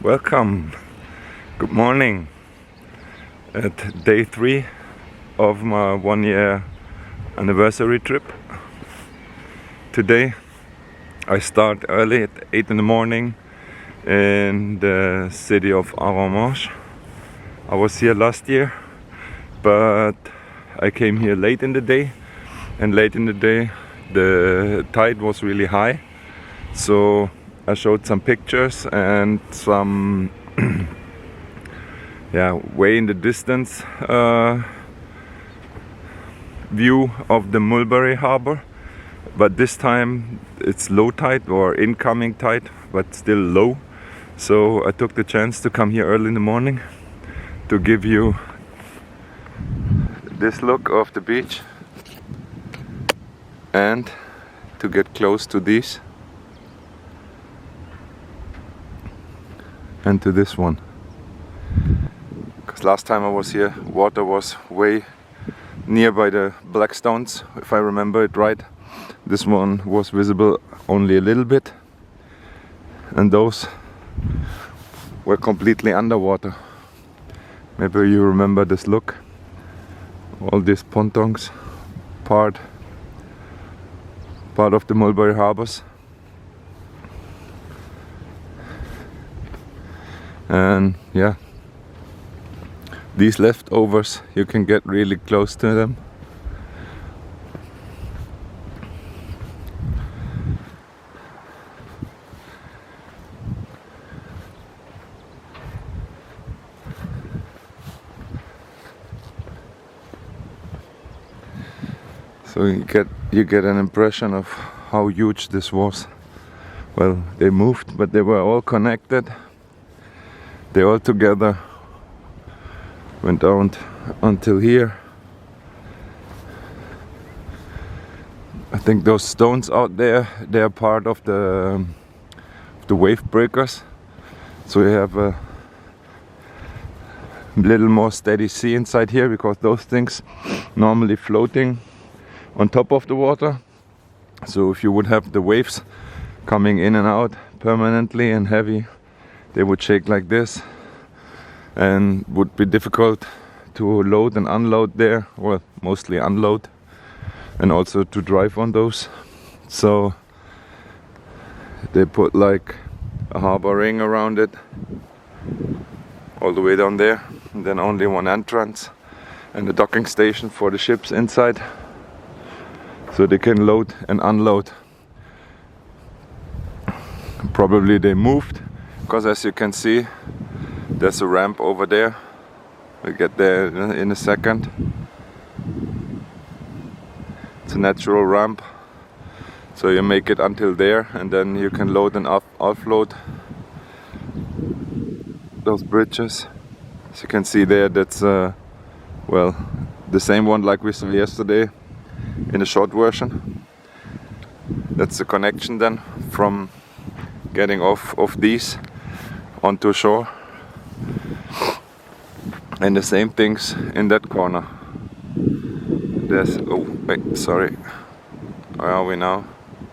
Welcome. Good morning. At day 3 of my 1-year anniversary trip. Today I start early at 8 in the morning in the city of Arromanches. I was here last year, but I came here late in the day, and late in the day the tide was really high, so I showed some pictures and some way in the distance view of the Mulberry Harbor, but this time it's low tide or incoming tide, but still low. So I took the chance to come here early in the morning to give you this look of the beach and to get close to these and to this one. Because last time I was here, water was way near by the black stones, if I remember it right. This one was visible only a little bit, and those were completely underwater. Maybe you remember this look. All these pontons, part of the Mulberry Harbors. And yeah, these leftovers, you can get really close to them. So you get an impression of how huge this was. Well, they moved, but they were all connected. They all together went down until here. I think those stones out there, they are part of the wave breakers. So you have a little more steady sea inside here, because those things normally floating on top of the water. So if you would have the waves coming in and out permanently and heavy, they would shake like this and would be difficult to load and unload there, well, mostly unload, and also to drive on those. So they put like a harbor ring around it all the way down there, and then only one entrance and a docking station for the ships inside, so they can load and unload. Probably they moved, because as you can see, there's a ramp over there. We'll get there in a second. It's a natural ramp, so you make it until there, and then you can load and offload those bridges. As you can see there, that's well, the same one like we saw yesterday in a short version. That's the connection then from getting off of these onto shore. And the same things in that corner. There's, oh wait, sorry, where are we now?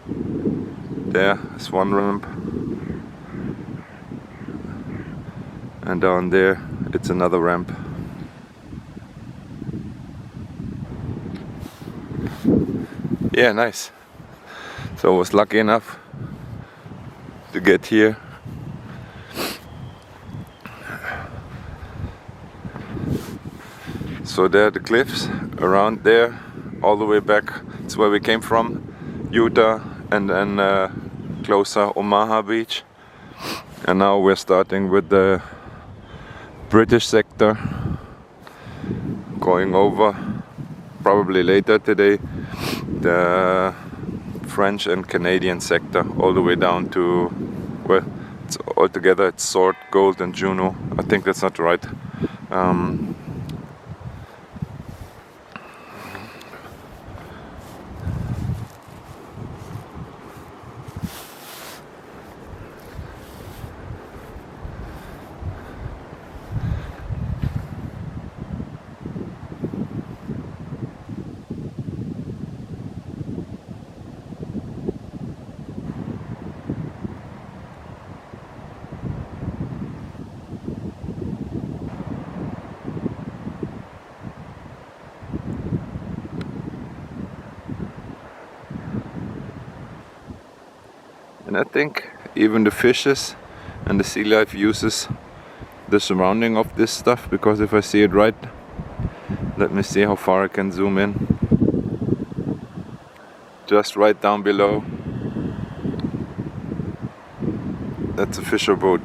There's one ramp, and down there it's another ramp. Yeah, nice. So I was lucky enough to get here. So there are the cliffs around there, all the way back. It's where we came from, Utah, and then closer Omaha Beach. And now we're starting with the British sector, going over probably later today the French and Canadian sector, all the way down to, well, it's altogether it's Sword, Gold and Juno. I think that's not right. And I think even the fishes and the sea life uses the surrounding of this stuff, because if I see it right, let me see how far I can zoom in. Just right down below, that's a fisher boat.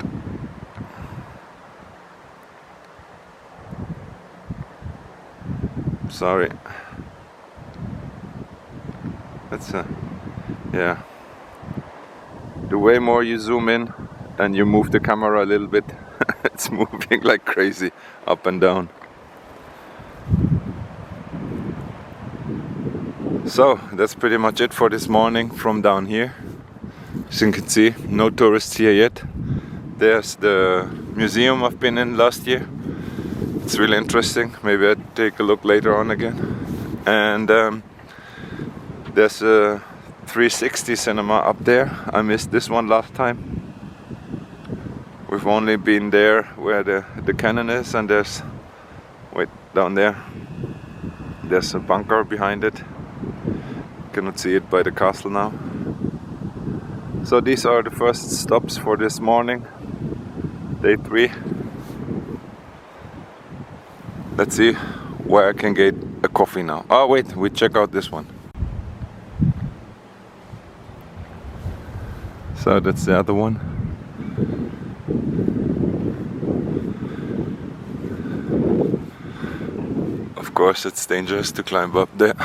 Sorry. That's yeah. The way more you zoom in and you move the camera a little bit, it's moving like crazy up and down. So that's pretty much it for this morning from down here. As you can see, no tourists here yet. There's the museum I've been in last year. It's really interesting. Maybe I'll take a look later on again. And there's a 360 cinema up there. I missed this one last time. We've only been there where the cannon is, and there's, wait, down there, there's a bunker behind it. Cannot see it by the castle now. So these are the first stops for this morning, day 3. Let's see where I can get a coffee now. Oh wait, we check out this one. So that's the other one. Of course it's dangerous to climb up there.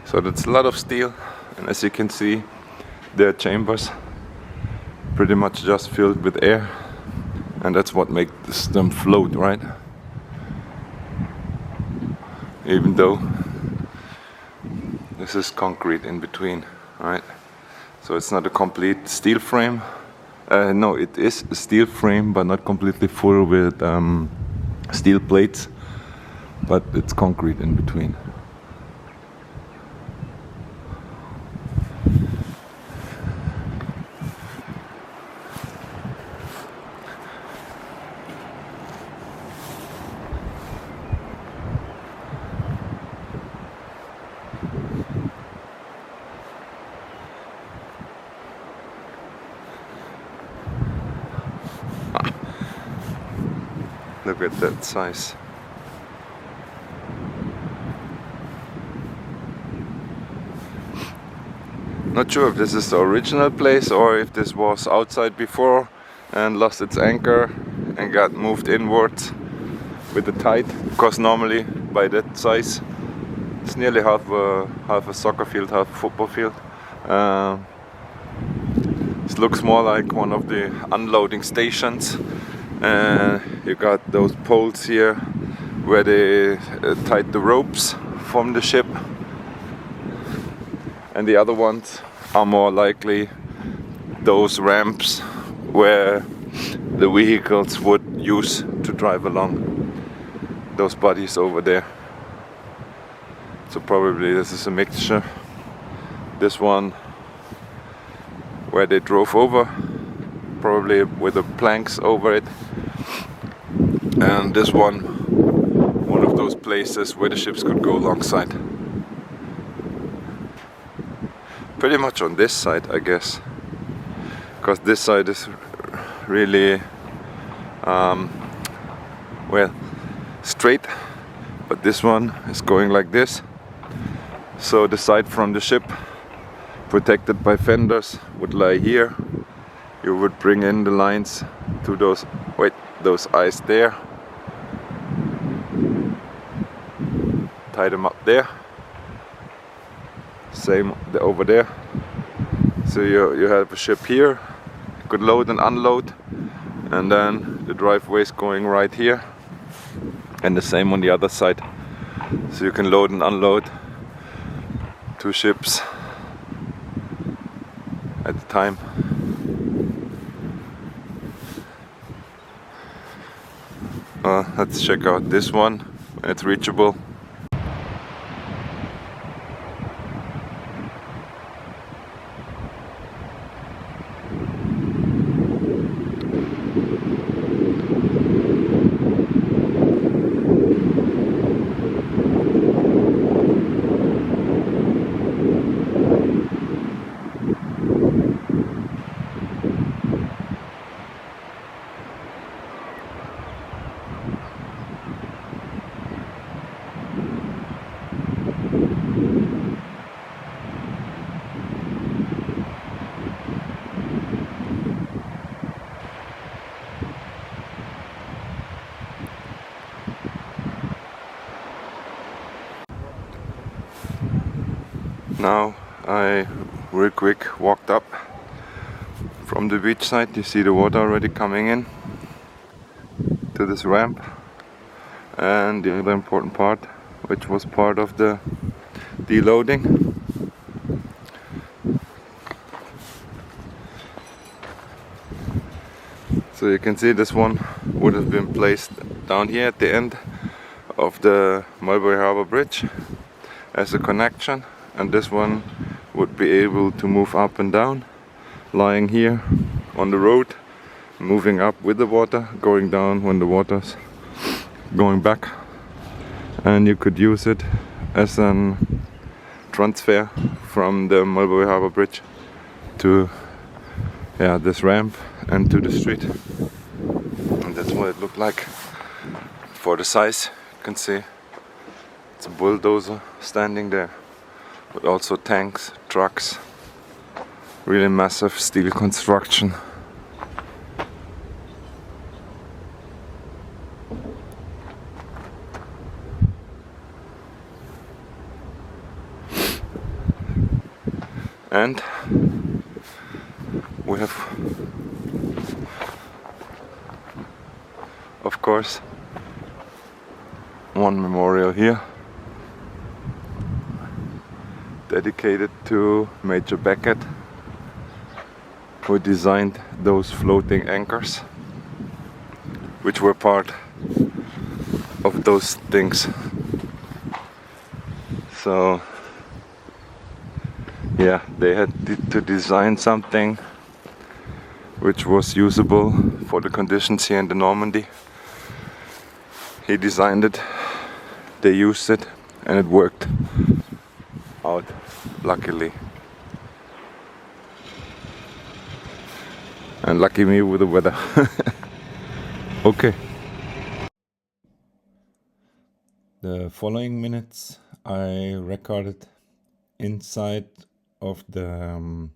So that's a lot of steel, and as you can see, their chambers pretty much just filled with air, and that's what makes them float, right? Even though this is concrete in between, right? So it's not a complete steel frame. No, it is a steel frame, but not completely full with steel plates, but it's concrete in between. Look at that size. Not sure if this is the original place or if this was outside before and lost its anchor and got moved inwards with the tide, because normally by that size it's nearly half a soccer field, half a football field. This looks more like one of the unloading stations. You got those poles here where they tied the ropes from the ship, and the other ones are more likely those ramps where the vehicles would use to drive along, those bodies over there. So probably this is a mixture. This one where they drove over, probably with the planks over it, and this one of those places where the ships could go alongside. Pretty much on this side, I guess, because this side is really well, straight, but this one is going like this. So the side from the ship, protected by fenders, would lie here. You would bring in the lines to those eyes there, tie them up there, same over there. So you have a ship here, you could load and unload, and then the driveway is going right here, and the same on the other side. So you can load and unload 2 ships at a time. Let's check out this one. It's reachable. Now I real quick walked up from the beach side. You see the water already coming in to this ramp, and the other important part, which was part of the deloading. So you can see this one would have been placed down here at the end of the Mulberry Harbor Bridge as a connection, and this one would be able to move up and down, lying here on the road, moving up with the water, going down when the water's going back, and you could use it as a transfer from the Mulberry Harbor Bridge to this ramp and to the street. And that's what it looked like for the size. You can see it's a bulldozer standing there, but also tanks, trucks, really massive steel construction. And we have, of course, one memorial here dedicated to Major Beckett, who designed those floating anchors, which were part of those things. So yeah, they had to design something which was usable for the conditions here in the Normandy. He designed it, they used it, and it worked out, luckily. And lucky me with the weather. Okay. The following minutes I recorded inside of the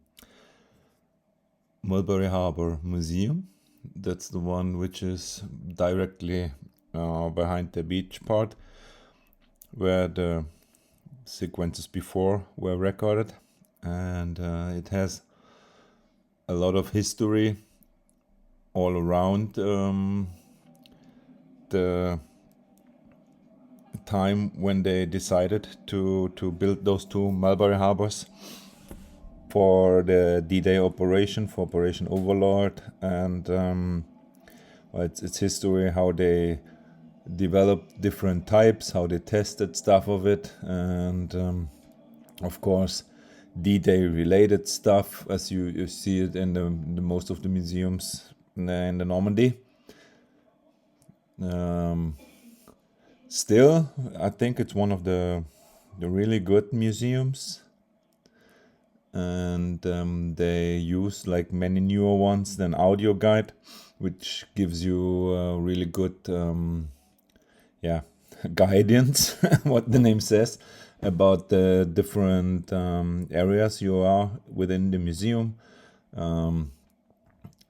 Mulberry Harbor Museum. That's the one which is directly behind the beach part, where the sequences before were recorded, and it has a lot of history all around the time when they decided to build those two Mulberry Harbors for the D-Day operation, for Operation Overlord, and it's history, how they developed different types, how they tested stuff of it, and of course D-Day related stuff, as you see it in the most of the museums in the Normandy. Still, I think it's one of the really good museums, and they use, like many newer ones, an audio guide, which gives you a really good guidance, what the name says, about the different areas you are within the museum.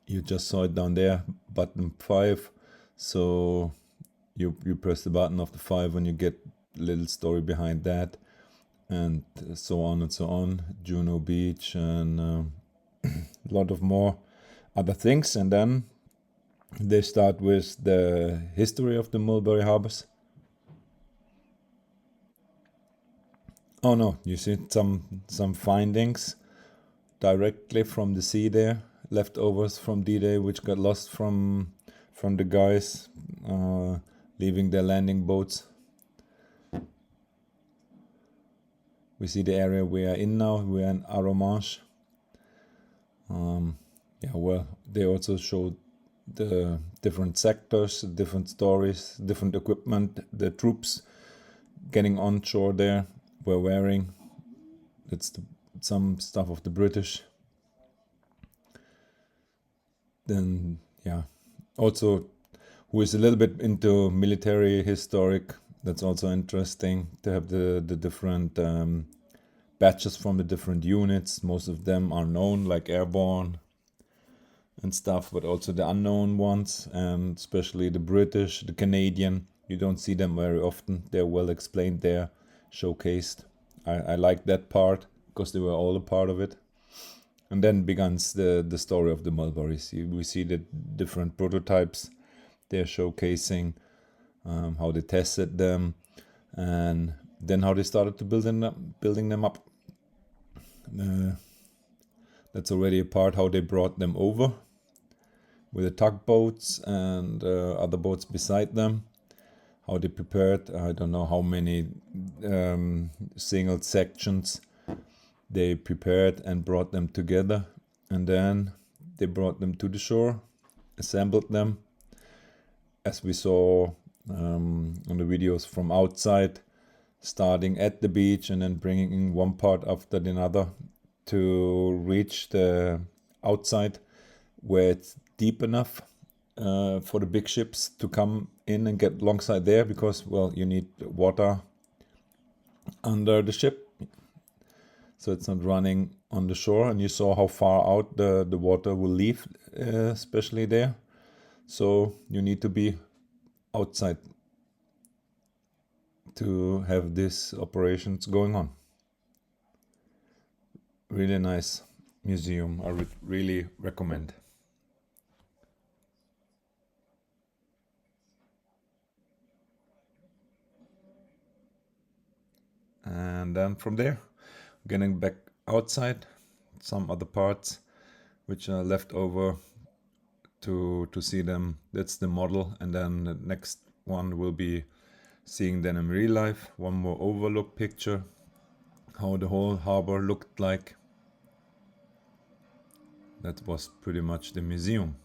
You just saw it down there, button 5. So you press the button of the 5 and you get a little story behind that, and so on and so on. Juno Beach and a lot of more other things. And then they start with the history of the Mulberry Harbors. Oh no, you see some findings directly from the sea there, leftovers from D-Day, which got lost from the guys leaving their landing boats. We see the area we are in now. We are in Arromanches. Well, they also showed the different sectors, different stories, different equipment the troops getting on shore there were wearing. It's some stuff of the British. Then also who is a little bit into military historic. That's also interesting to have the different badges from the different units. Most of them are known, like airborne and stuff, but also the unknown ones, and especially the British, the Canadian. You don't see them very often. They're well explained there, showcased. I like that part because they were all a part of it. And then begins the story of the mulberries. We see the different prototypes they're showcasing, how they tested them, and then how they started to building them up. That's already a part how they brought them over with the tugboats and other boats beside them. How they prepared, I don't know how many single sections they prepared and brought them together, and then they brought them to the shore, assembled them, as we saw on the videos from outside, starting at the beach and then bringing in one part after another to reach the outside where it's deep enough for the big ships to come in and get alongside there, because, well, you need water under the ship, so it's not running on the shore. And you saw how far out the water will leave, especially there. So you need to be outside to have these operations going on. Really nice museum. I would really recommend. And then from there, getting back outside, some other parts which are left over to see them. That's the model, and then the next one will be seeing them in real life. One more overlook picture, how the whole harbor looked like. That was pretty much the museum.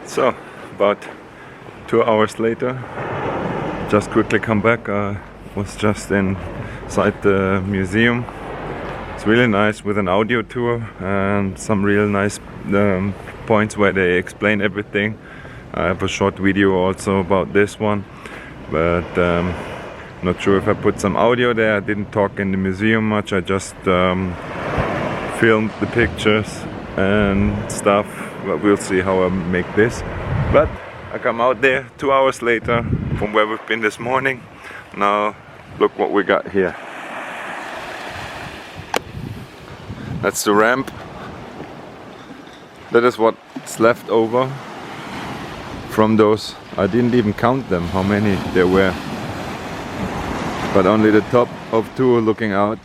So, about 2 hours later, just quickly come back. I was just inside the museum. It's really nice with an audio tour and some real nice points where they explain everything. I have a short video also about this one, but not sure if I put some audio there. I didn't talk in the museum much. I just filmed the pictures and stuff. But we'll see how I make this. But I come out there 2 hours later from where we've been this morning. Now look what we got here. That's the ramp. That is what's left over from those. I didn't even count them, how many there were. But only the top of two are looking out.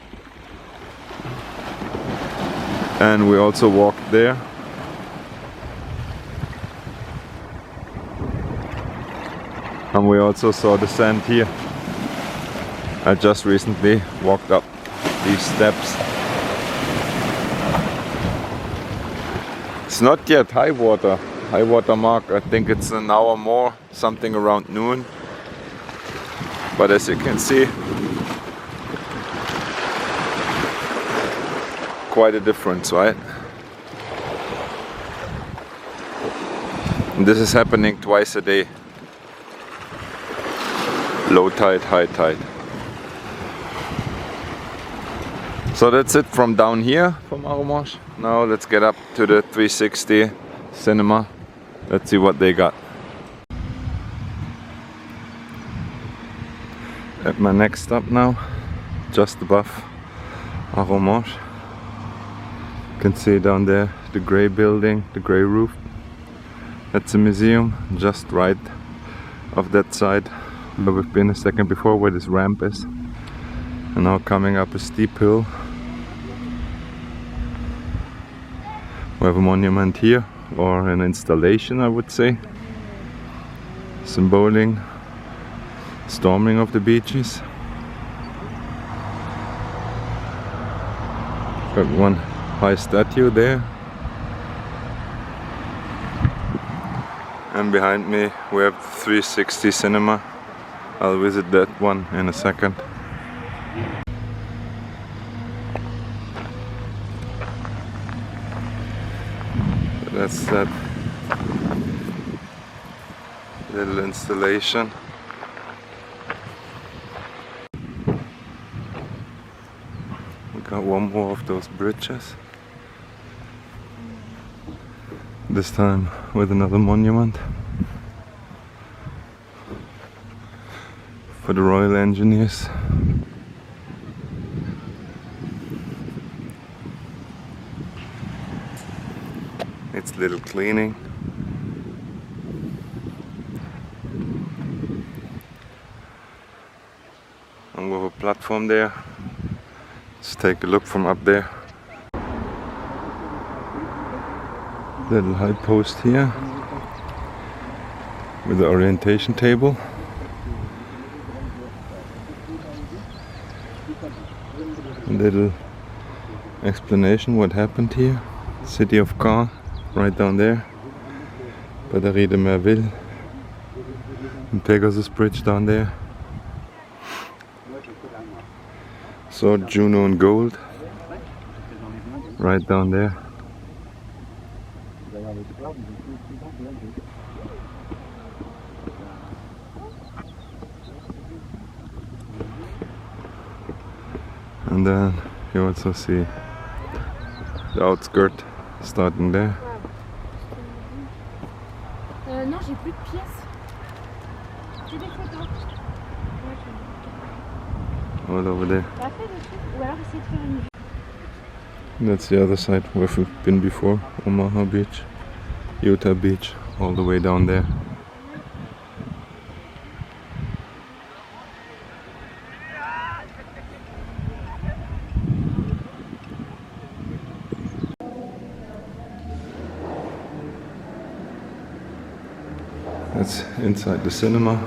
And we also walked there. And we also saw the sand here. I just recently walked up these steps. It's not yet high water mark. I think it's an hour more, something around noon. But as you can see, quite a difference, right? And this is happening twice a day. Low tide, high tide. So that's it from down here from Arromanches. Now let's get up to the 360 cinema. Let's see what they got. At my next stop now, just above Arromanches. You can see down there the grey building, the grey roof. That's a museum just right of that side where we've been a second before, where this ramp is. And now coming up a steep hill. We have a monument here, or an installation I would say, symboling storming of the beaches. Got one high statue there. And behind me we have 360 cinema. I'll visit that one in a second. That's that little installation. We got one more of those bridges. This time with another monument. for the Royal Engineers. It's little cleaning. And we have a platform there. Let's take a look from up there. Little high post here with the orientation table. A little explanation what happened here. City of Caen, right down there. Batterie de Merville. And Pegasus Bridge down there. Sword Juno and Gold, right down there. And then you also see the outskirt starting there. Non, j'ai plus de pièces. J'ai des photos. All over there. Bah, fais dessus. Ou alors essayer de faire une vue. That's the other side where we've been before. Omaha Beach, Utah Beach, all the way down there. That's inside the cinema.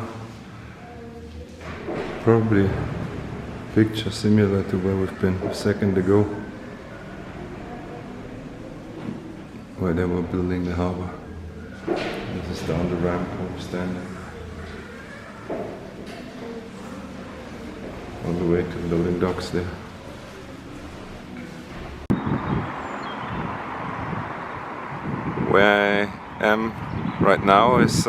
Probably picture similar to where we've been a second ago, where they were building the harbor. This is down the ramp where we're standing. All the way to the loading docks there. Where I am right now is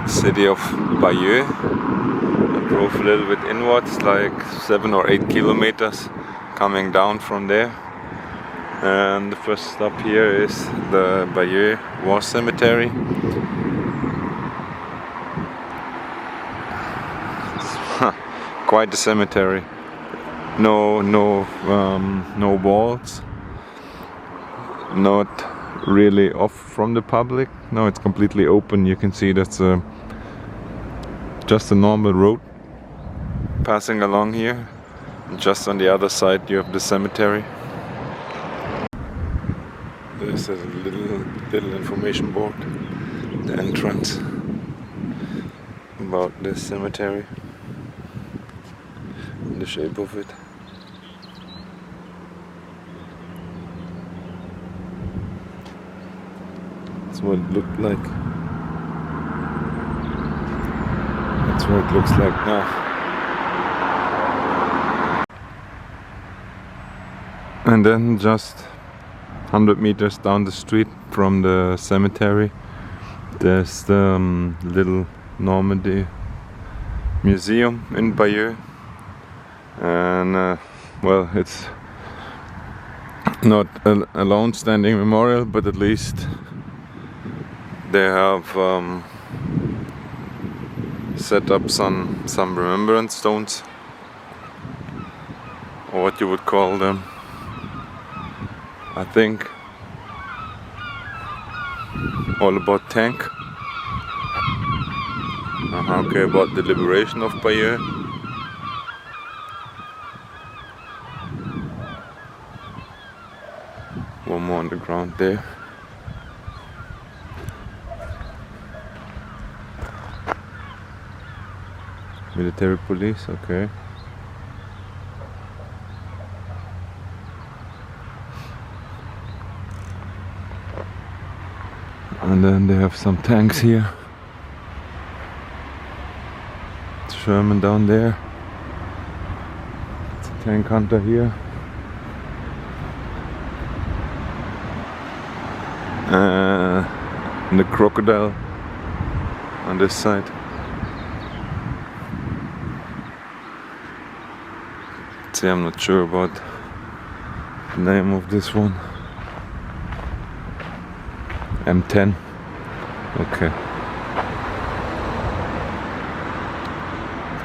city of Bayeux. I drove a little bit inwards, like 7 or 8 kilometers, coming down from there. And the first stop here is the Bayeux War Cemetery. Quite a cemetery. No walls. Not really off from the public. No, it's completely open. You can see that's just a normal road passing along here. And just on the other side you have the cemetery. There's a little information board, the entrance about this cemetery, the shape of it. That's what it looked like. That's what it looks like now. And then just 100 meters down the street from the cemetery, there's the little Normandy museum in Bayeux. And well, it's not a lone standing memorial, but at least they have set up some remembrance stones, or what you would call them. I think all about tank. Okay, about the liberation of Bayeux. One more on the ground there. Military police, okay. And then they have some tanks here. It's Sherman down there. It's a tank hunter here. And the crocodile on this side. See, I'm not sure about the name of this one. M10. Okay.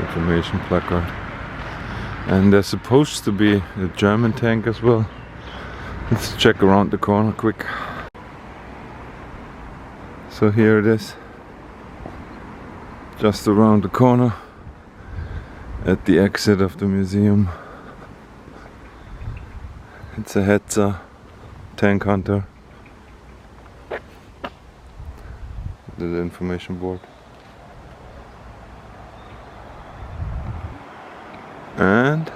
Information placard. And there's supposed to be a German tank as well. Let's check around the corner quick. So here it is, just around the corner at the exit of the museum. It's a Hetzer tank hunter. The information board. And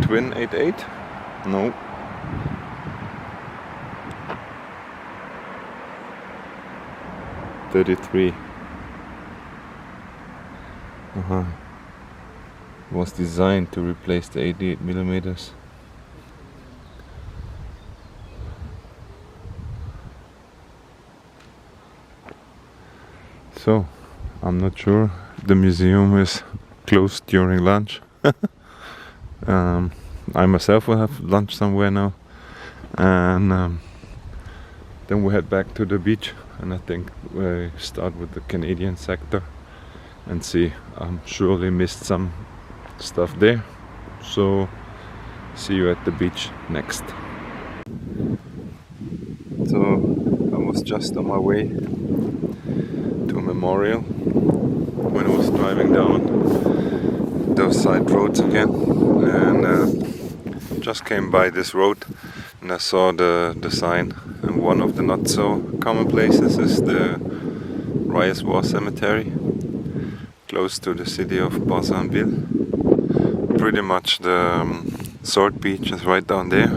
Twin 88? No. .33. Was designed to replace the 88 millimeters. So, I'm not sure. The museum is closed during lunch. I myself will have lunch somewhere now, and then we head back to the beach. And I think we start with the Canadian sector and see. I'm surely missed some stuff there. So, see you at the beach next. So, I was just on my way to a memorial when I was driving down those side roads again, and just came by this road and I saw the sign, and one of the not so common places is the Rice War Cemetery close to the city of Bougainville. Pretty much the Sword Beach is right down there,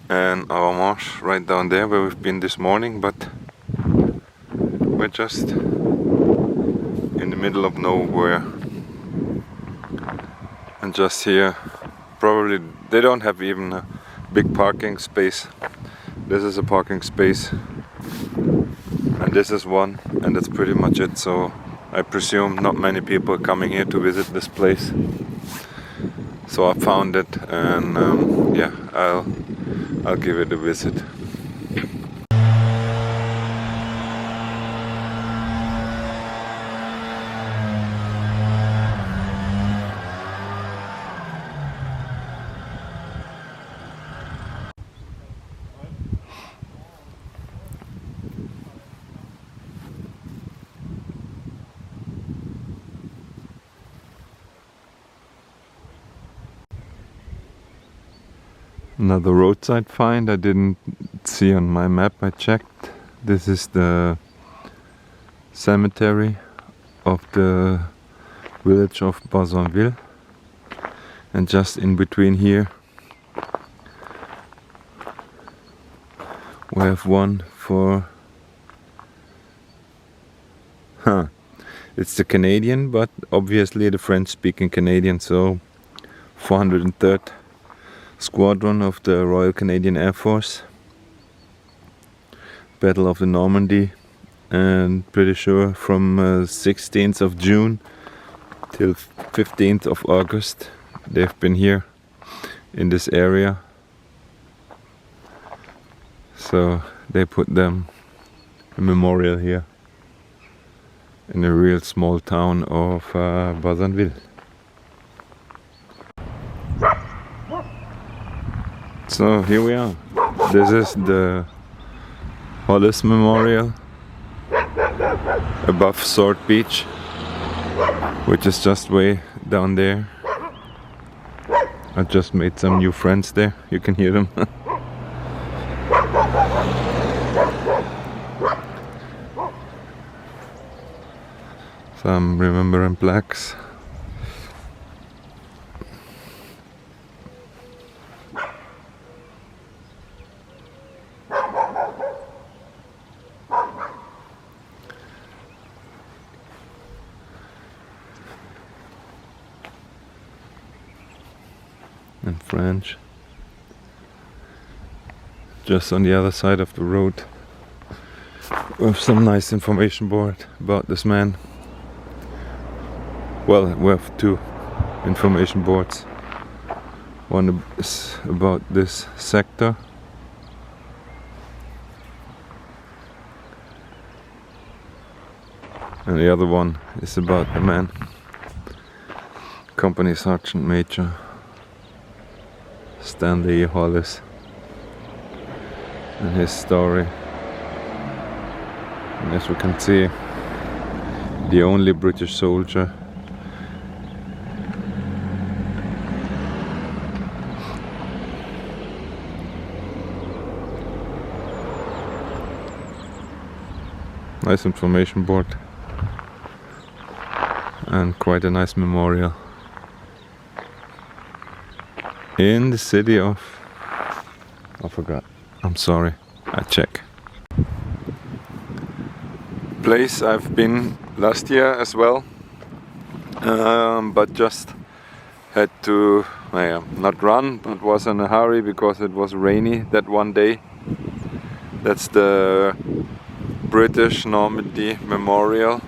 and our marsh right down there where we've been this morning, but we're just in the middle of nowhere. And just here, probably they don't have even a big parking space. This is a parking space, and this is one, and that's pretty much it. So I presume not many people are coming here to visit this place. So I found it, and yeah, I'll give it a visit. Another roadside find I didn't see on my map. I checked. This is the cemetery of the village of Bougainville, and just in between here we have one for it's the Canadian, but obviously the French-speaking Canadian, so 403rd Squadron of the Royal Canadian Air Force, Battle of the Normandy, and pretty sure from 16th of June till 15th of August they've been here in this area. So they put them a memorial here in a real small town of Bougainville. So here we are. This is the Hollis Memorial above Sword Beach, which is just way down there. I just made some new friends there. You can hear them. Some remembering plaques. And French. Just on the other side of the road with some nice information board about this man. Well, we have two information boards. One is about this sector, And the other one is about the man, Company Sergeant Major Stanley Hollis, and his story. And as we can see, the only British soldier nice information board and quite a nice memorial in the city of, I forgot, I'm sorry, I check. Place I've been last year as well, but just had to not run, but was in a hurry because it was rainy that one day. That's the British Normandy Memorial.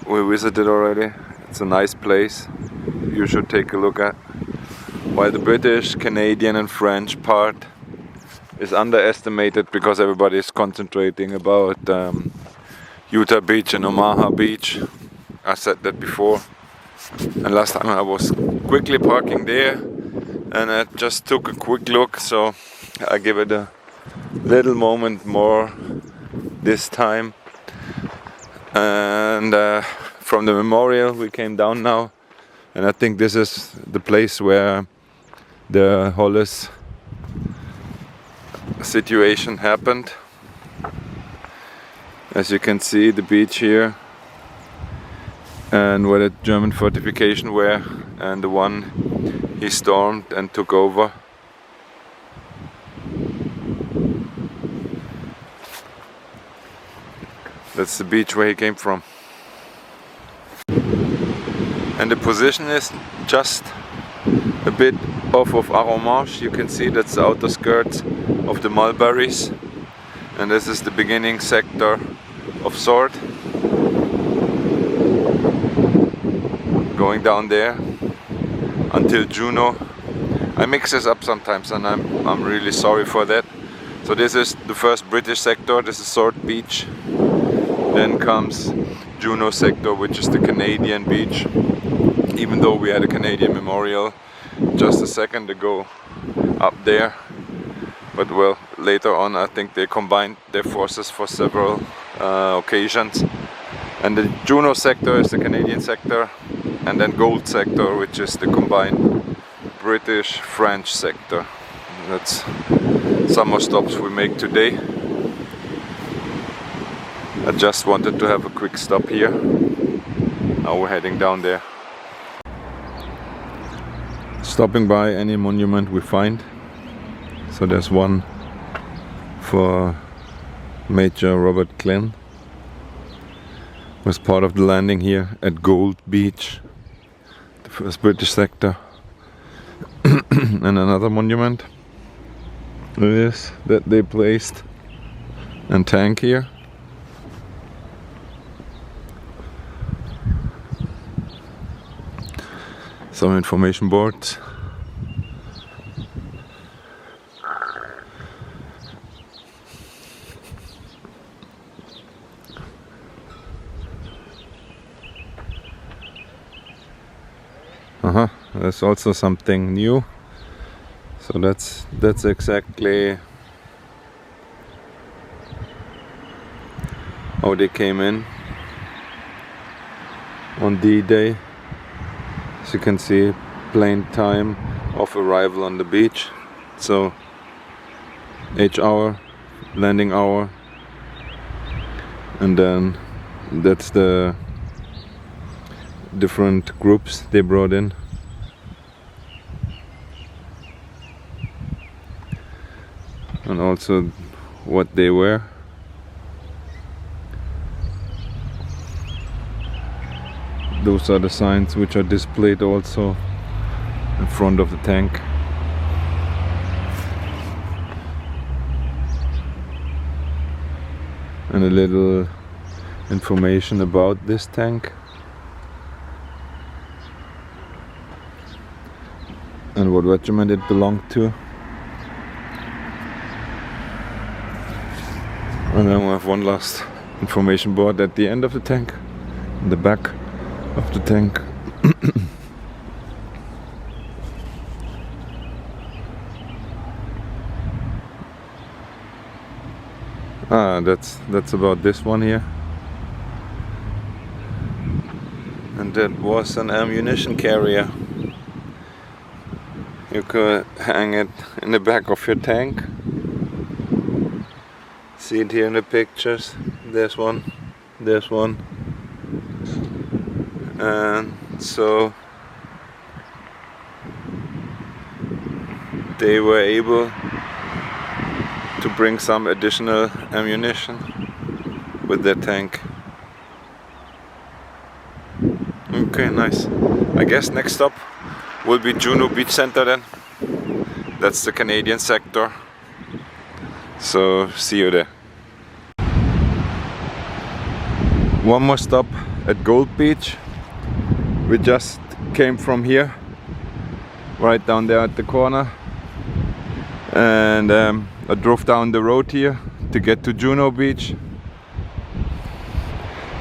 We visited already. It's a nice place. You should take a look at. While the British, Canadian and French part is underestimated because everybody is concentrating about Utah Beach and Omaha Beach. I said that before. And last time I was quickly parking there and I just took a quick look, so I give it a little moment more this time. And from the memorial we came down now, and I think this is the place where the Hollis situation happened. As you can see, the beach here and where the German fortification were, and the one he stormed and took over. That's the beach where he came from. And the position is just a bit off of Arromanches. You can see that's the outer skirts of the mulberries. And this is the beginning sector of Sword. Going down there until Juno. I mix this up sometimes and I'm really sorry for that. So this is the first British sector, this is Sword Beach. Then comes Juno sector, which is the Canadian beach. Even though we had a Canadian memorial just a second ago up there. But well, later on I think they combined their forces for several occasions. And the Juno sector is the Canadian sector. And then Gold sector, which is the combined British-French sector. That's some more stops we make today. I just wanted to have a quick stop here. Now we're heading down there. Stopping by any monument we find. So there's one for Major Robert Glynn. Was part of the landing here at Gold Beach, the first British sector. And another monument is that they placed a tank here. Some information boards. There's also something new. So that's exactly how they came in on D-Day. As you can see, plane time of arrival on the beach. So H hour, landing hour, and then that's the different groups they brought in. And also what they were. Those are the signs which are displayed also in front of the tank. And a little information about this tank. And what regiment it belonged to. And then we have one last information board at the end of the tank, in the back of the tank. That's about this one here. And that was an ammunition carrier. You could hang it in the back of your tank. See it here in the pictures. There's one, there's one. And so they were able to bring some additional ammunition with their tank. Okay, nice. I guess next stop will be Juno Beach Center then. That's the Canadian sector. So see you there. One more stop at Gold Beach. We just came from here, right down there at the corner, and I drove down the road here to get to Juno Beach.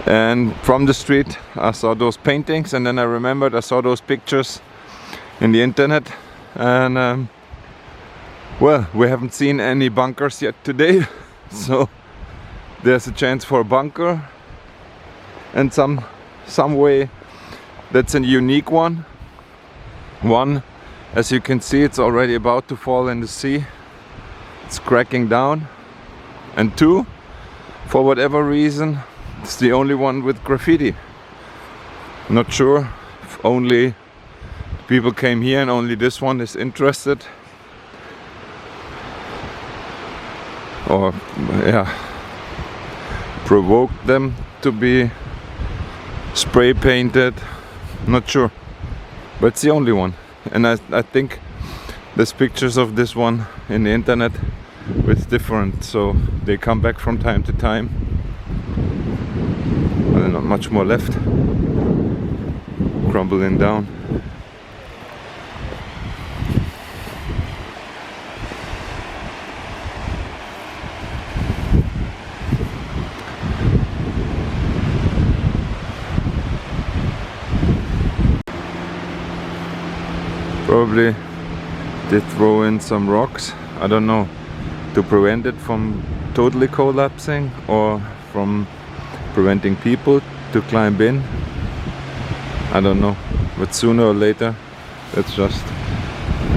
And from the street I saw those paintings, and then I remembered I saw those pictures in the internet, and well, we haven't seen any bunkers yet today, so there's a chance for a bunker, and some way that's a unique one. One, as you can see, it's already about to fall in the sea. It's cracking down. And two, for whatever reason, it's the only one with graffiti. Not sure if only people came here and only this one is interested, or yeah, provoked them to be spray painted. Not sure, but it's the only one. And I think there's pictures of this one in the internet with different, so they come back from time to time. And not much more left, crumbling down. Probably they throw in some rocks, I don't know, to prevent it from totally collapsing or from preventing people to climb in. I don't know, but sooner or later it's just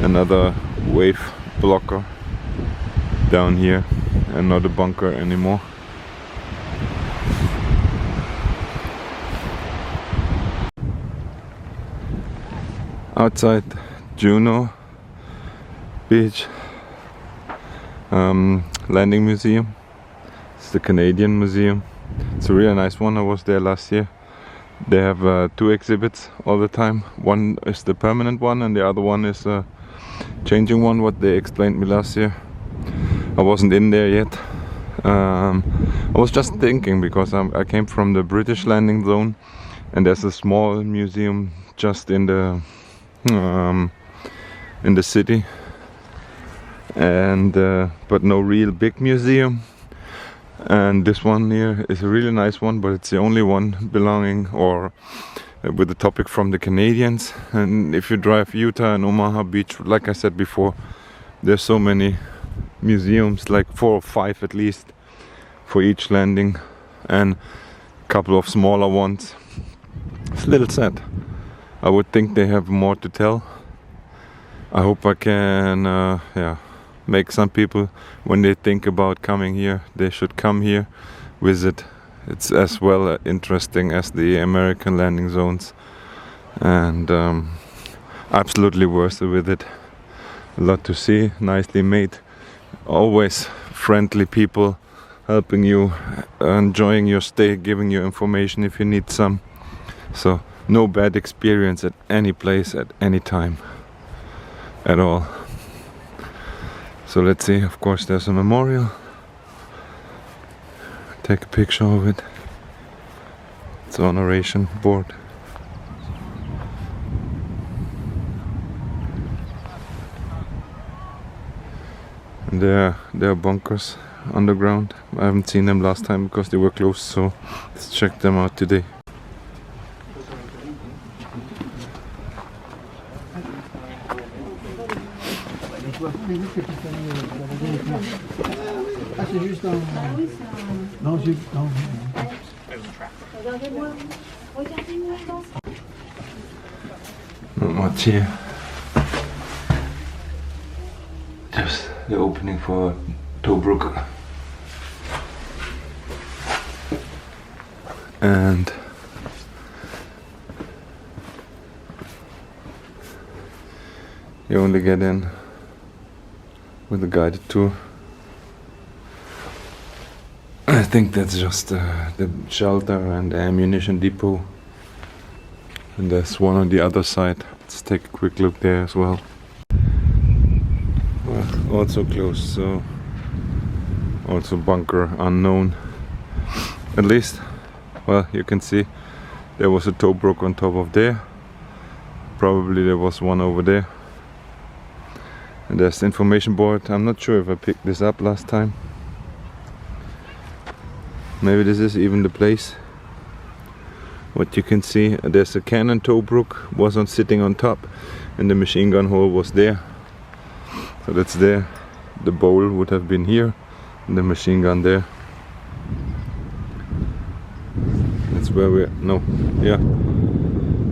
another wave blocker down here and not a bunker anymore. Outside Juno Beach Landing Museum. It's the Canadian Museum. It's a really nice one. I was there last year. They have two exhibits all the time. One is the permanent one and the other one is a changing one, what they explained me last year. I wasn't in there yet. I was just thinking, because I came from the British landing zone, and there's a small museum just in the city, and but no real big museum. And this one here is a really nice one, but it's the only one belonging or with the topic from the Canadians. And if you drive Utah and Omaha Beach, like I said before, there's so many museums, like 4 or 5 at least, for each landing, and a couple of smaller ones. It's a little sad. I would think they have more to tell. I hope I can make some people, when they think about coming here, they should come here, visit. It's as well interesting as the American landing zones, and absolutely worth a visit. A lot to see, nicely made, always friendly people helping you, enjoying your stay, giving you information if you need some. So no bad experience at any place at any time at all. So let's see, of course there's a memorial. Take a picture of it. It's an honoration board. And there are bunkers underground. I haven't seen them last time because they were closed, so let's check them out today. Not much here. Just the opening for Tobruk. And you only get in with a guided tour. I think that's just the shelter and the ammunition depot. And there's one on the other side. Let's take a quick look there as well. Well, also closed, so also bunker unknown. At least, well, you can see there was a Tobruk on top of there. Probably there was one over there. And there's the information board. I'm not sure if I picked this up last time. Maybe this is even the place. What you can see, there's a cannon Tobruk, was on sitting on top, and the machine gun hole was there. So that's there. The bowl would have been here, and the machine gun there. That's where we are. No, yeah,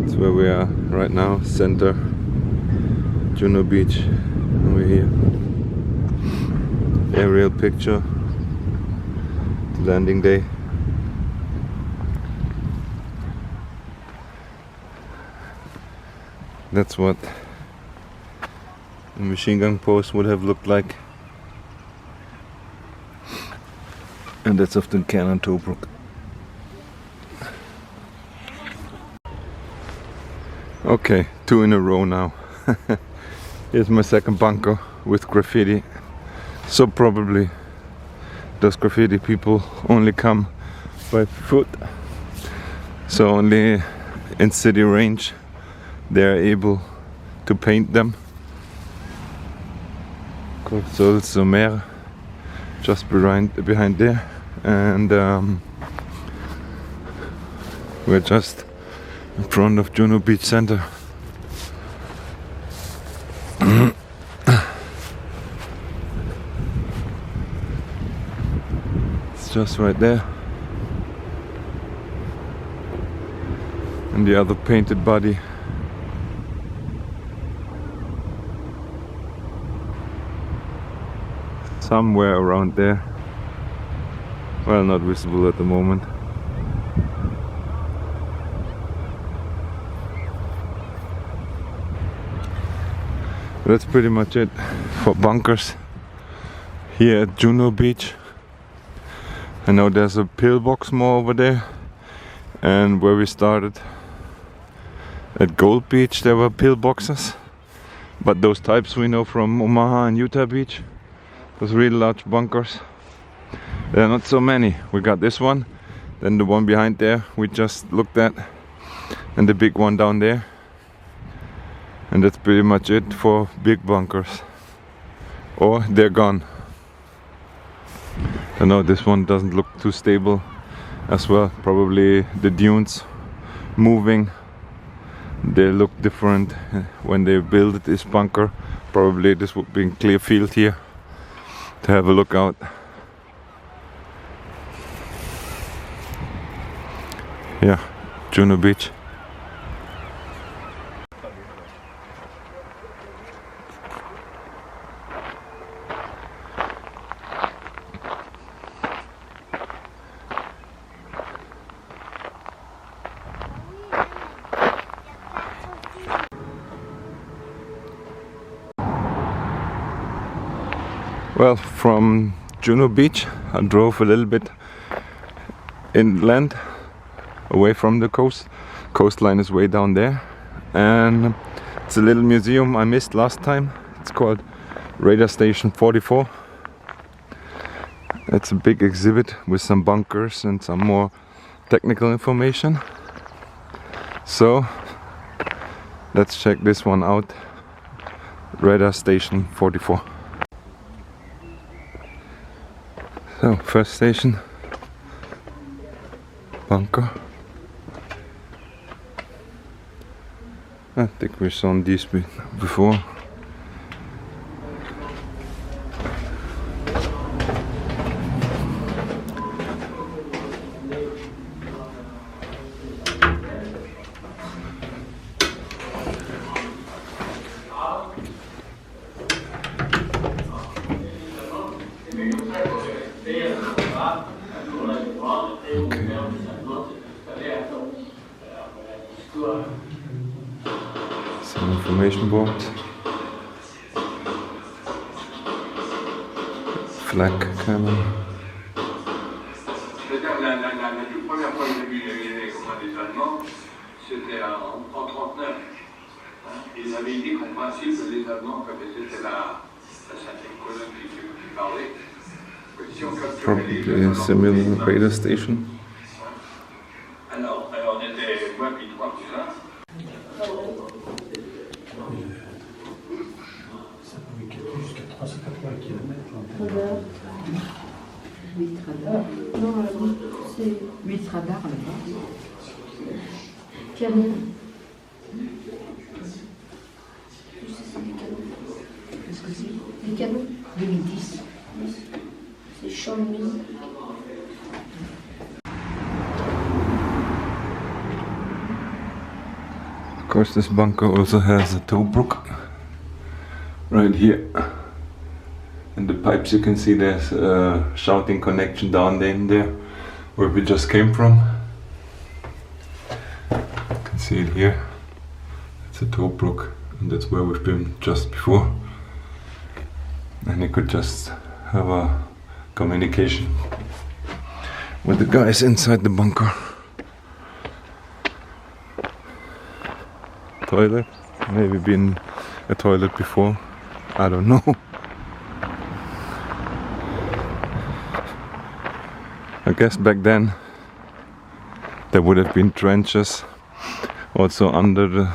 that's where we are right now. Center, Juno Beach. Over here. Aerial picture. Landing day. That's what the machine gun post would have looked like. And that's often cannon Tobruk. Okay, 2 in a row now. Here's my second bunker with graffiti. So probably those graffiti people only come by foot. So only in city range they're able to paint them. Sol Sommer, just behind there, and we're just in front of Juno Beach Center. It's just right there. And the other painted body. Somewhere around there. Well, not visible at the moment. That's pretty much it for bunkers here at Juno Beach. I know there's a pillbox more over there, and where we started at Gold Beach there were pillboxes, but those types we know from Omaha and Utah Beach, those really large bunkers, there are not so many. We got this one, then the one behind there we just looked at, and the big one down there. And that's pretty much it for big bunkers. Or they're gone. I know this one doesn't look too stable as well. Probably the dunes moving. They look different when they built this bunker. Probably this would be a clear field here to have a look out. Yeah, Juno Beach. Well, from Juno Beach I drove a little bit inland, away from the coast. Coastline is way down there, and it's a little museum I missed last time. It's called Radar Station 44. It's a big exhibit with some bunkers and some more technical information. So let's check this one out. Radar Station 44. So, first station, bunker. I think we've seen these before. Some information board, flag cannon. La toute première fois que j'ai vu les commandes des Allemands, c'était en 1939. Ils avaient dit qu'en principe, les Allemands, comme c'était la 5e colonne qui parlait, que si on capturait les Probably a similar radar station. Alors on était moins puis 3 plus 1. Ça peut calculer jusqu'à 380 km. Radar. 8 radars. Non, là-bas, c'est 8 radars là-bas. Canon. C'est des canons. Qu'est-ce que c'est? Des canons 2010. C'est Xiaomi. Of course, this bunker also has a tow brook right here. In the pipes you can see there's a shouting connection down in there where we just came from. You can see it here. It's a tow brook, and that's where we've been just before. And you could just have a communication with the guys inside the bunker. Toilet, maybe been a toilet before, I don't know. I guess back then there would have been trenches also under the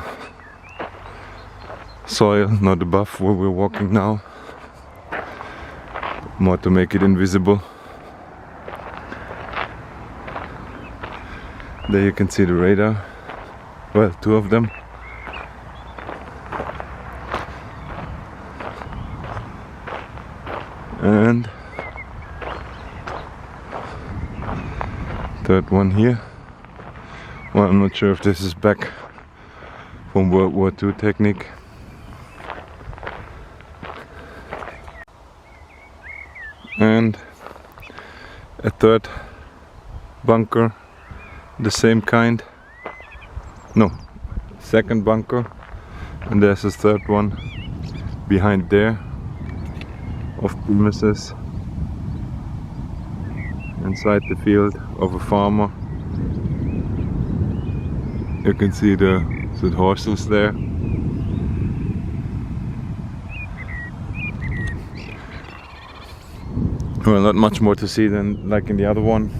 soil, not above where we're walking now, more to make it invisible. There you can see the radar, well, 2 of them. And third one here. Well, I'm not sure if this is back from World War II technique. And a third bunker, the same kind. No, second bunker, and there's a third one behind there, of premises inside the field of a farmer. You can see the horses there. Well, not much more to see than like in the other one.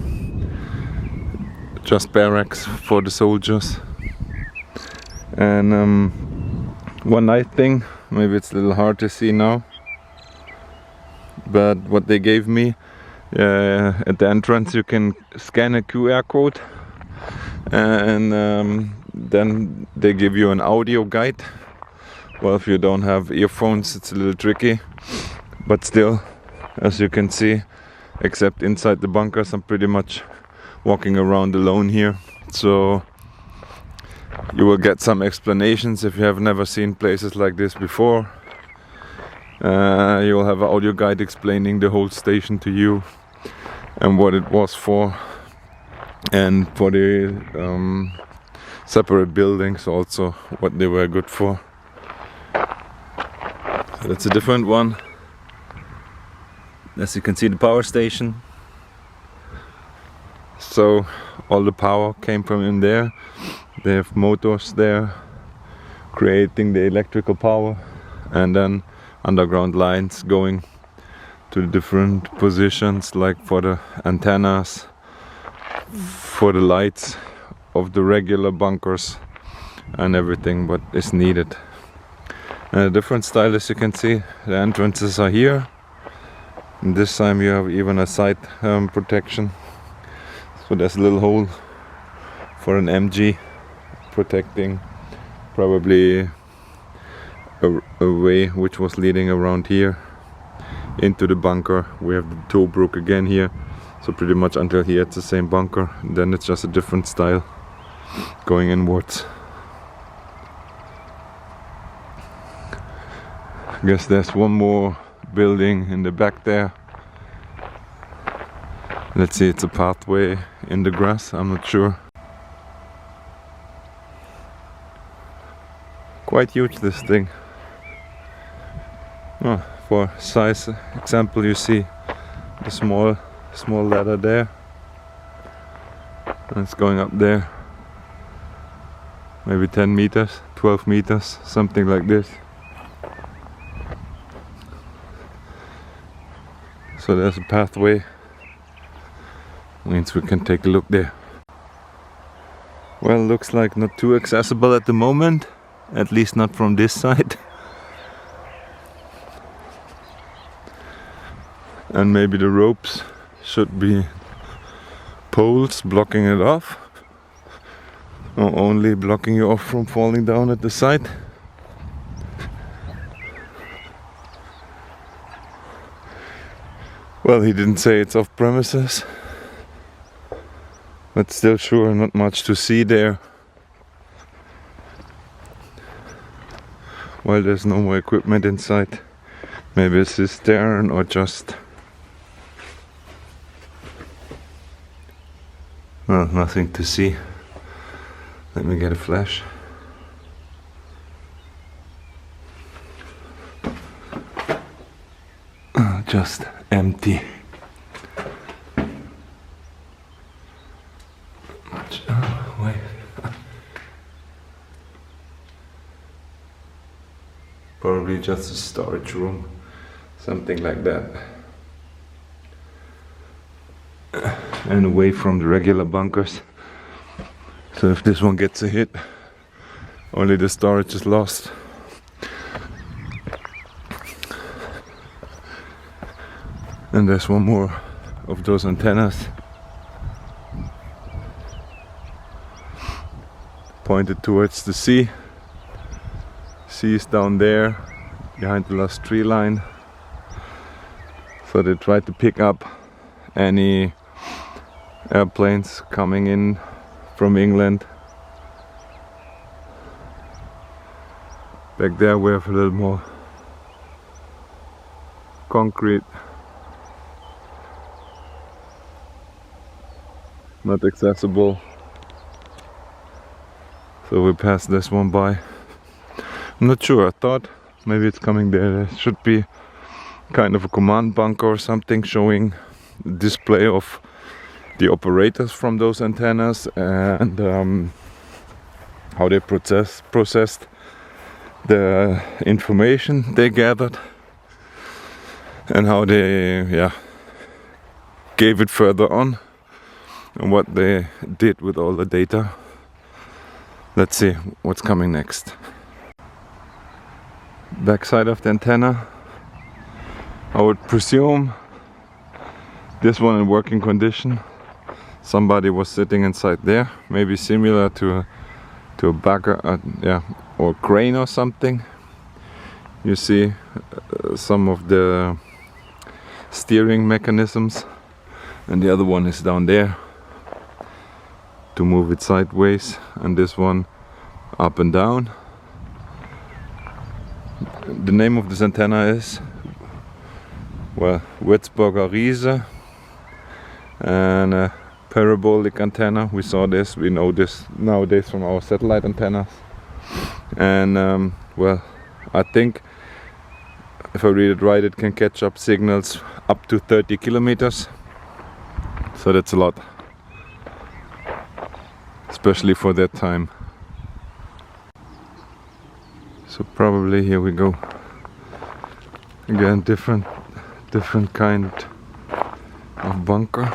Just barracks for the soldiers. And one night thing, maybe it's a little hard to see now, but what they gave me at the entrance, you can scan a QR code, and then they give you an audio guide. Well, if you don't have earphones, it's a little tricky, but still, as you can see, except inside the bunkers, I'm pretty much walking around alone here, so you will get some explanations if you have never seen places like this before. You'll have an audio guide explaining the whole station to you and what it was for, and for the separate buildings also what they were good for. So that's a different one. As you can see, the power station. So all the power came from in there. They have motors there creating the electrical power, and then underground lines going to the different positions, like for the antennas, for the lights of the regular bunkers and everything what is needed. And a different style, as you can see, the entrances are here, And this time you have even a side protection. So there's a little hole for an MG protecting probably a way which was leading around here into the bunker. We have the toe brook again here, so pretty much until here it's the same bunker, and then it's just a different style going inwards. I guess there's one more building in the back there. Let's see, it's a pathway in the grass, I'm not sure. Quite huge, this thing. Oh, for size example, you see the small ladder there, and it's going up there, maybe 10 meters, 12 meters, something like this. So there's a pathway, means we can take a look there. Well, looks like not too accessible at the moment, at least not from this side. And maybe the ropes should be poles blocking it off, or only blocking you off from falling down at the side. Well, he didn't say it's off premises, but still sure not much to see there. Well, there's no more equipment inside. Maybe a cistern or just... well, nothing to see. Let me get a flash. Just empty. Wait. Probably just a storage room, something like that. And away from the regular bunkers. So if this one gets a hit, only the storage is lost. And there's one more of those antennas pointed towards the sea. Sea is down there behind the last tree line. So they tried to pick up any airplanes coming in from England. Back there we have a little more concrete. Not accessible. So we passed this one by. I'm not sure, I thought maybe it's coming there. There should be kind of a command bunker or something showing the display of the operators from those antennas and how they processed the information they gathered and how they gave it further on and what they did with all the data. Let's see what's coming next. Backside of the antenna, I would presume this one in working condition. Somebody was sitting inside there, maybe similar to a bagger, or crane or something. You see some of the steering mechanisms, and the other one is down there to move it sideways, and this one up and down. The name of this antenna is, well, Würzburger Riese, and a parabolic antenna. We saw this, we know this nowadays from our satellite antennas. And well, I think if I read it right, it can catch up signals up to 30 kilometers. So that's a lot, especially for that time. So probably here we go. Again, different kind of bunker.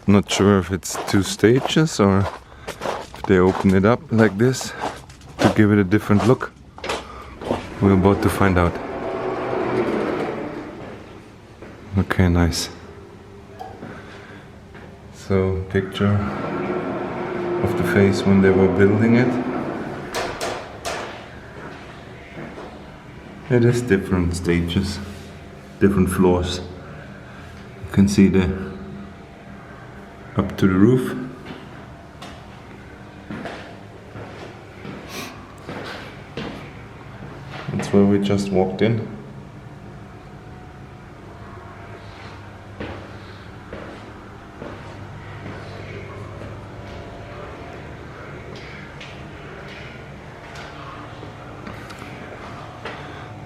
Not sure if it's 2 stages or if they open it up like this to give it a different look. We're about to find out. Okay, nice. So, picture of the face when they were building it. It is different stages, different floors. You can see the up to the roof. That's where we just walked in.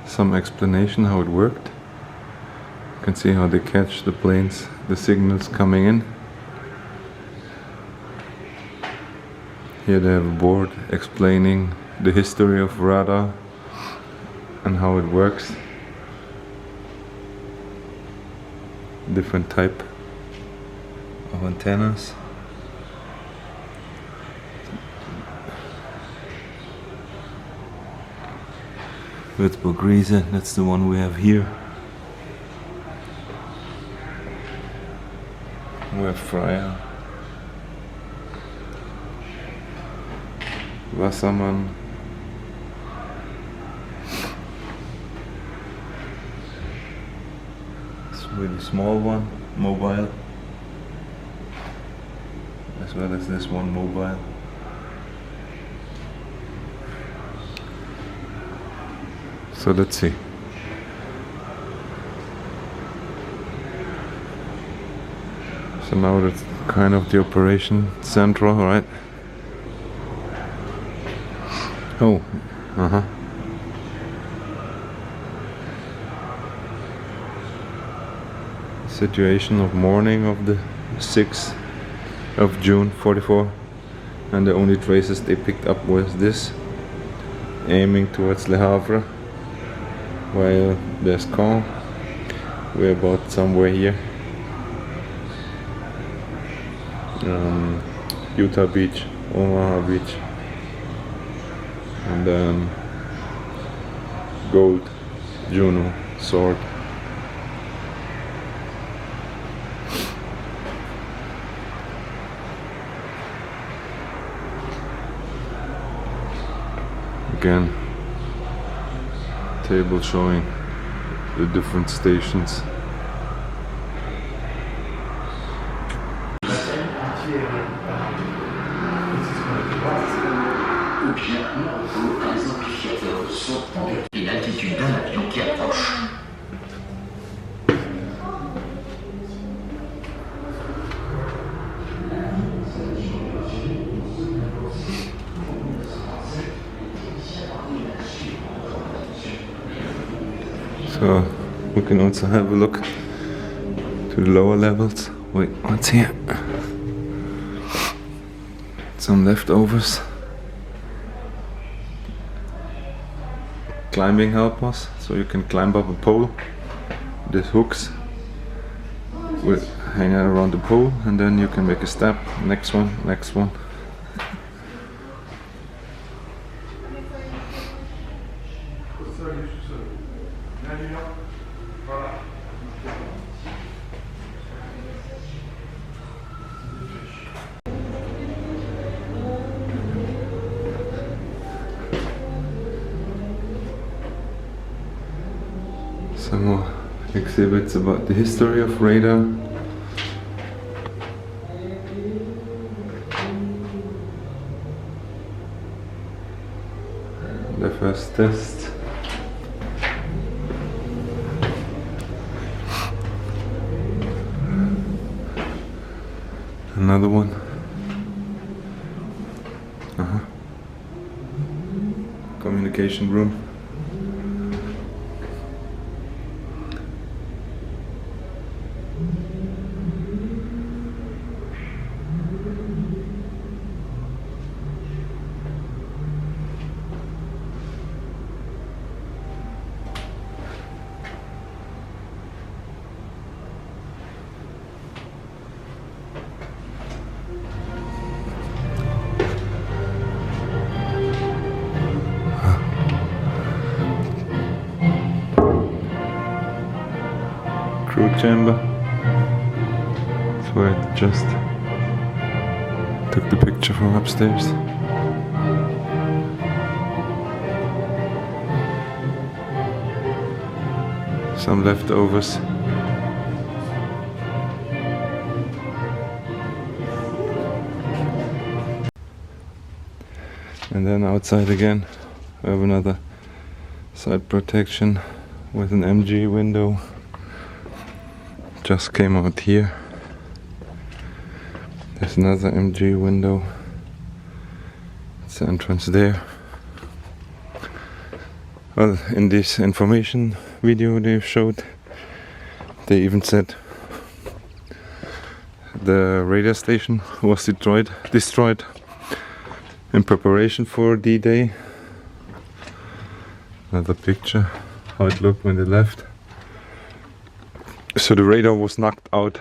Some explanation how it worked. You can see how they catch the planes, the signals coming in. Here they have a board explaining the history of radar and how it works. Different type of antennas. Würzburg Riese, that's the one we have here. We have Freya, Wassermann, it's a really small one, mobile, as well as this one mobile. So let's see. So now that's kind of the operation central, right? Oh, Situation of morning of the 6th of June 44, and the only traces they picked up was this, aiming towards Le Havre, while there's Caen. We're about somewhere here. Utah Beach, Omaha Beach, and then Gold, Juno, Sword. Again, table showing the different stations. Ou bien un amplificateur de son et l'altitude d'un avion qui approche. So we can also have a look to the lower levels. Wait, what's here? Some leftovers. Climbing helpers, so you can climb up a pole. These hooks will hang out around the pole, and then you can make a step. Next one, next one. Some more exhibits about the history of radar. The first test. Another one. Communication room. crew chamber. That's where I just took the picture from upstairs. Some leftovers. And then outside again, we have another side protection with an MG window. Just came out here. There's another MG window. It's the entrance there. Well, in this information video they showed, they even said the radar station was destroyed in preparation for D-Day. Another picture, how it looked when they left. So the radar was knocked out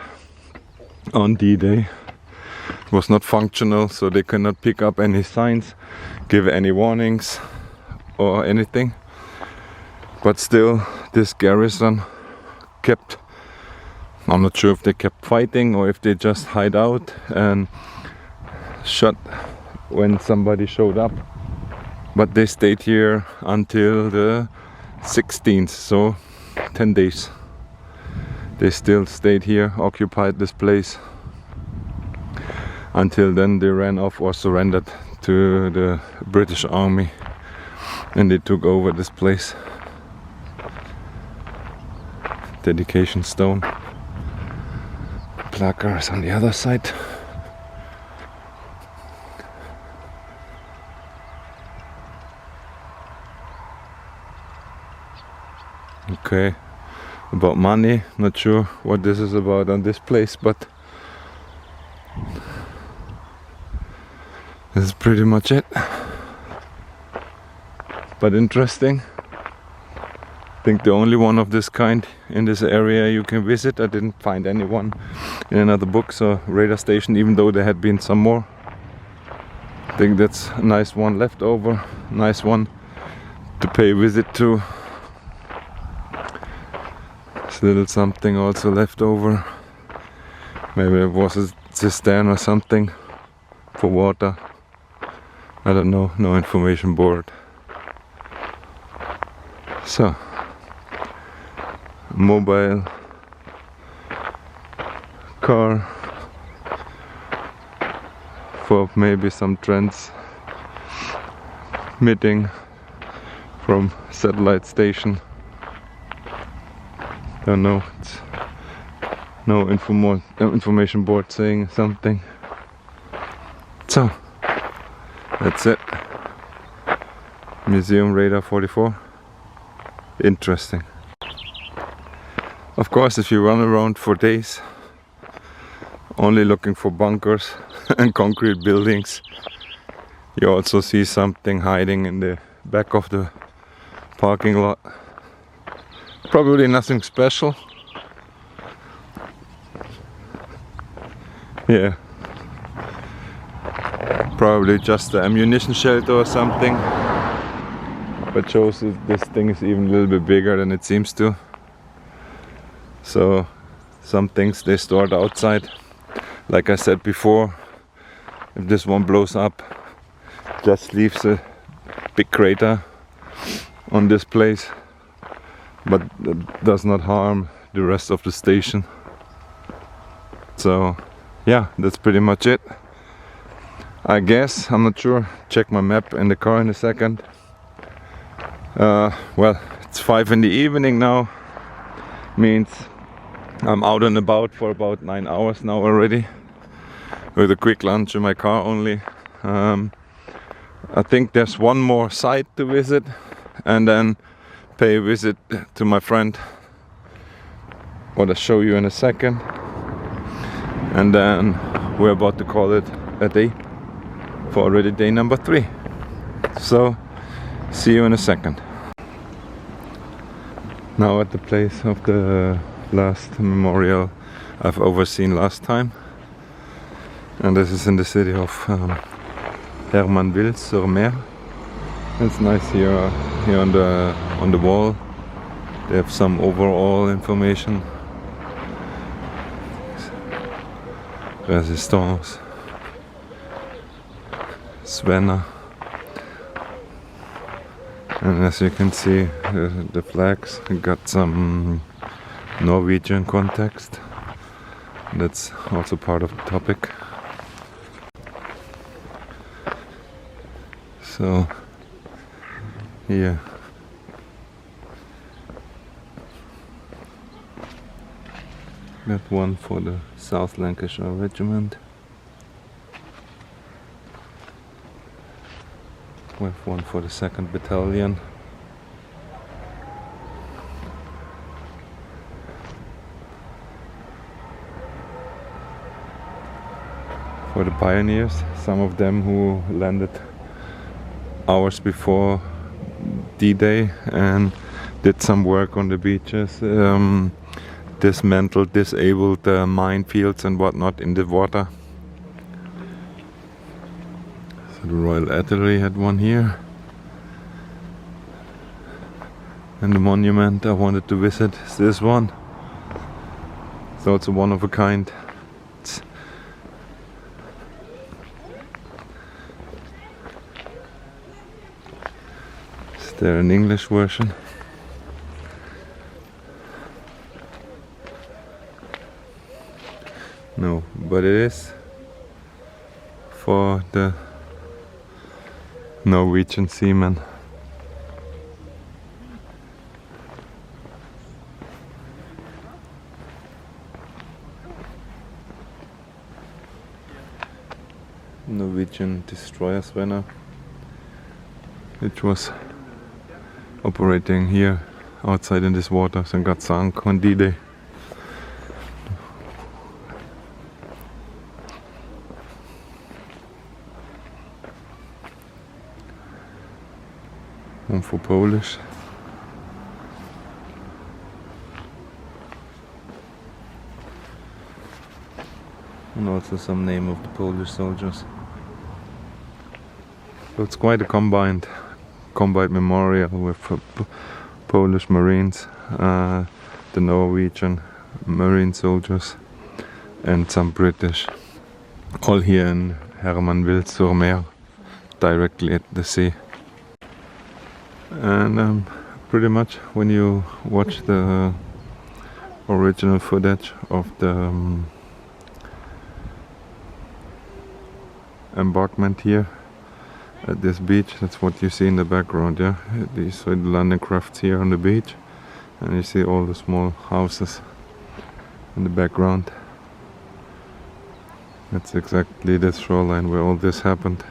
on D-Day. It was not functional, so they cannot pick up any signs, give any warnings or anything. But still, this garrison kept, I'm not sure if they kept fighting or if they just hide out and shot when somebody showed up. But they stayed here until the 16th, so 10 days. They still stayed here, occupied this place. Until then they ran off or surrendered to the British Army and they took over this place. Dedication stone. Placards on the other side. Okay, about money, not sure what this is about on this place, but this is pretty much it. But interesting. I think the only one of this kind in this area you can visit. I didn't find anyone in another books or radar station, even though there had been some more. I think that's a nice one left over, nice one to pay a visit to. There's a little something also left over. Maybe it was a cistern or something for water. I don't know, no information board. So, mobile car for maybe some transmitting from satellite station. Don't know, it's no information board saying something. So that's it. Museum Radar 44. Interesting. Of course, if you run around for days only looking for bunkers and concrete buildings, you also see something hiding in the back of the parking lot. Probably nothing special. Yeah. Probably just the ammunition shelter or something. But shows that this thing is even a little bit bigger than it seems to. So some things they stored outside. Like I said before, if this one blows up, just leaves a big crater on this place, but that does not harm the rest of the station. So yeah, that's pretty much it, I guess. I'm not sure. Check my map in the car in a second. Well, it's 5 in the evening now. Means I'm out and about for about 9 hours now already, with a quick lunch in my car only. I think there's one more site to visit and then pay a visit to my friend, what I'll show you in a second, and then we're about to call it a day for already day number 3. So see you in a second. Now at the place of the last memorial I've overseen last time, and this is in the city of Hermanville-sur-Mer. It's nice here on the wall. They have some overall information Resistance, Svenna, and as you can see, the flags got some Norwegian context. That's also part of the topic. So here that one for the South Lancashire Regiment. We have one for the 2nd Battalion. For the pioneers, some of them who landed hours before D-Day and did some work on the beaches, dismantled, disabled minefields and whatnot in the water. So the Royal Artillery had one here. And the monument I wanted to visit is this one. It's also one of a kind. Is there an English version? No, but it is for the Norwegian seamen. Norwegian destroyer Svenna, which was operating here outside in these waters and got sunk on D-Day. One for Polish. And also some name of the Polish soldiers. So it's quite a combined memorial with Polish Marines, the Norwegian Marine soldiers and some British. All here in Hermanville-sur-Mer, directly at the sea. And pretty much when you watch the original footage of the embankment here at this beach, that's what you see in the background, yeah? You see the landing crafts here on the beach, and you see all the small houses in the background. That's exactly the shoreline where all this happened.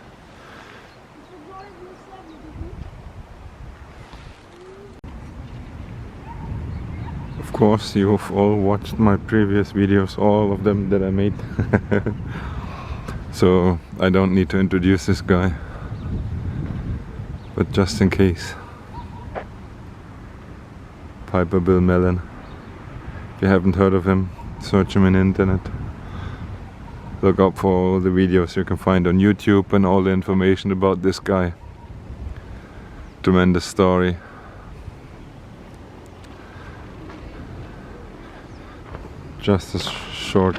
Of course, you've all watched my previous videos, all of them that I made. So I don't need to introduce this guy, but just in case. Piper Bill Mellon. If you haven't heard of him, search him in the internet. Look up for all the videos you can find on YouTube and all the information about this guy. Tremendous story. Just a short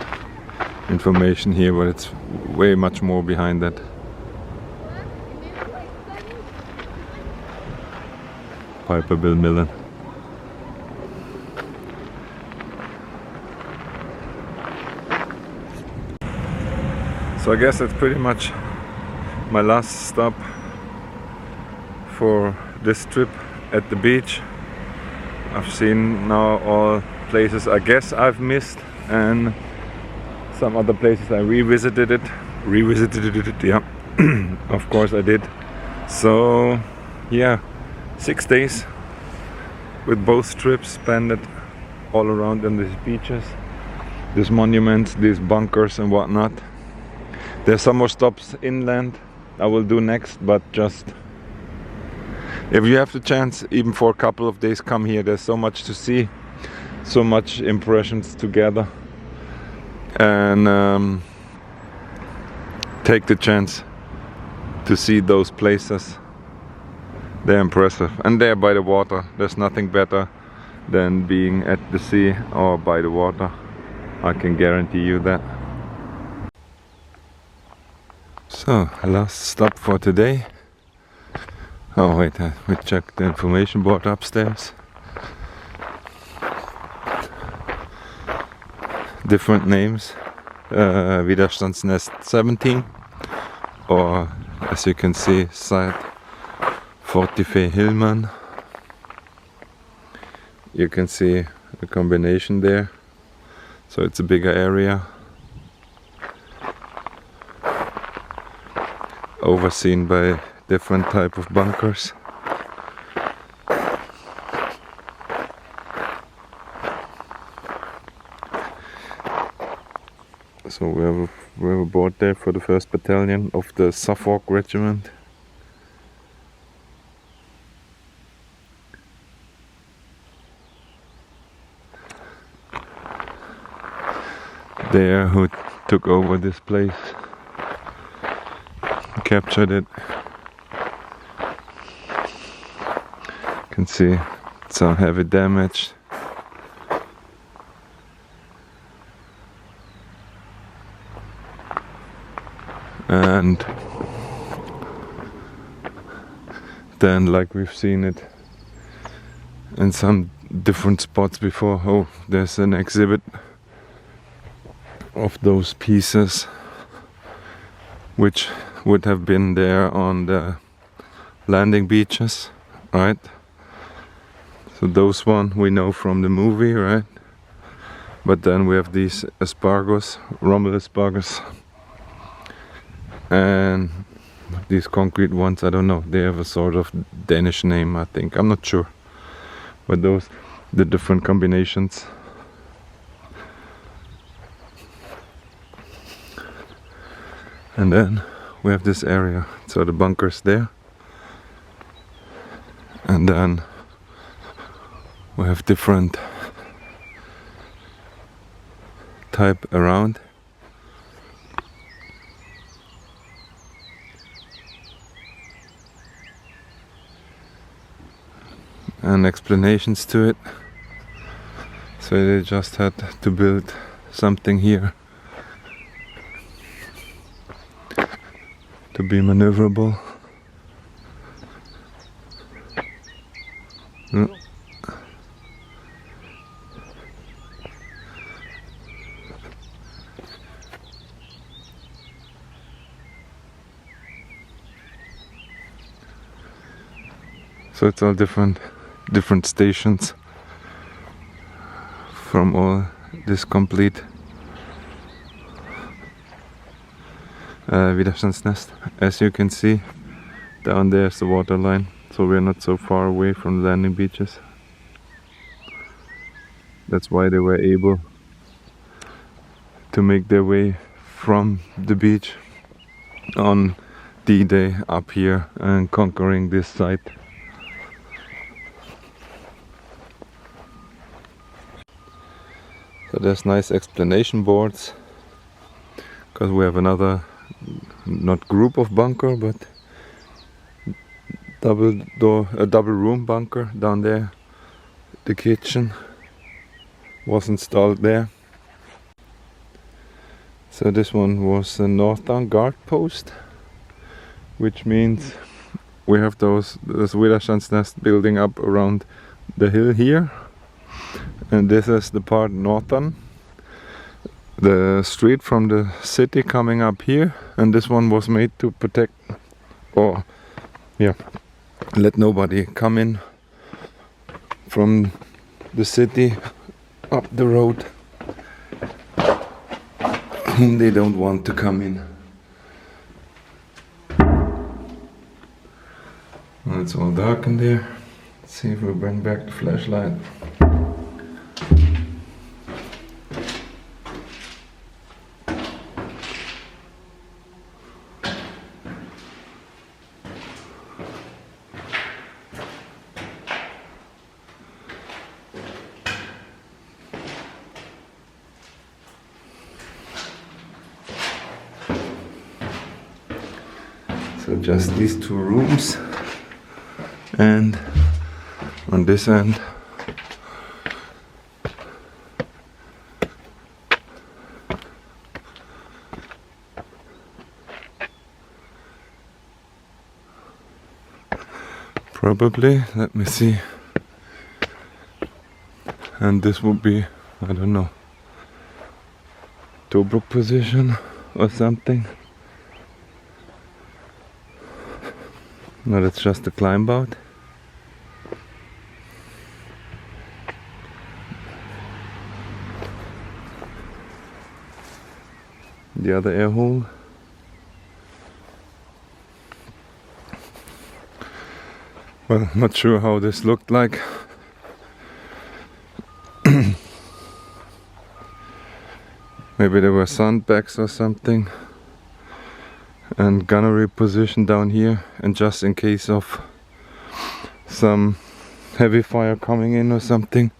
information here, but it's way much more behind that. Piper Bill Mellon. So I guess that's pretty much my last stop for this trip at the beach. I've seen now all places I guess I've missed, and some other places I revisited it, yeah. Of course I did. So yeah, 6 days with both trips spent all around on these beaches, these monuments, these bunkers and whatnot. There's some more stops inland I will do next, but just if you have the chance, even for a couple of days, come here. There's so much to see, so much impressions together, and take the chance to see those places. They're impressive, and they're by the water. There's nothing better than being at the sea or by the water. I can guarantee you that. So, last stop for today. Oh wait, we checked the information board upstairs. Different names. Widerstandsnest 17, or as you can see, site Fortify Hillman. You can see the combination there, so it's a bigger area, overseen by different type of bunkers. So we have a board there for the 1st Battalion of the Suffolk Regiment. There, who took over this place, captured it. You can see some heavy damage. And then, like we've seen it in some different spots before, oh, there's an exhibit of those pieces which would have been there on the landing beaches, right? So those one we know from the movie, right? But then we have these espargos, Rommel espargos, and these concrete ones, I don't know, they have a sort of Danish name, I think, I'm not sure. But those, the different combinations. And then we have this area, so the bunkers there. And then we have different type around. And explanations to it. So they just had to build something here to be maneuverable. So it's all different stations from all this complete Widerstandsnest. As you can see, down there is the water line, so we're not so far away from the landing beaches. That's why they were able to make their way from the beach on D-Day up here and conquering this site. So there's nice explanation boards, because we have another, not group of bunker, but double room bunker down there. The kitchen was installed there. So this one was a northern guard post, which means we have those Widerstandsnest building up around the hill here. And this is the part northern, the street from the city coming up here, and this one was made to protect, or yeah, let nobody come in from the city up the road whom they don't want to come in. Well, it's all dark in there. Let's see if we bring back the flashlight. So just these two rooms, and on this end Probably, let me see. And this would be, I don't know, Tobruk position or something. No, that's just a climb out. The other air hole. Well, not sure how this looked like. Maybe there were sandbags or something. And gunnery position down here, and just in case of some heavy fire coming in or something,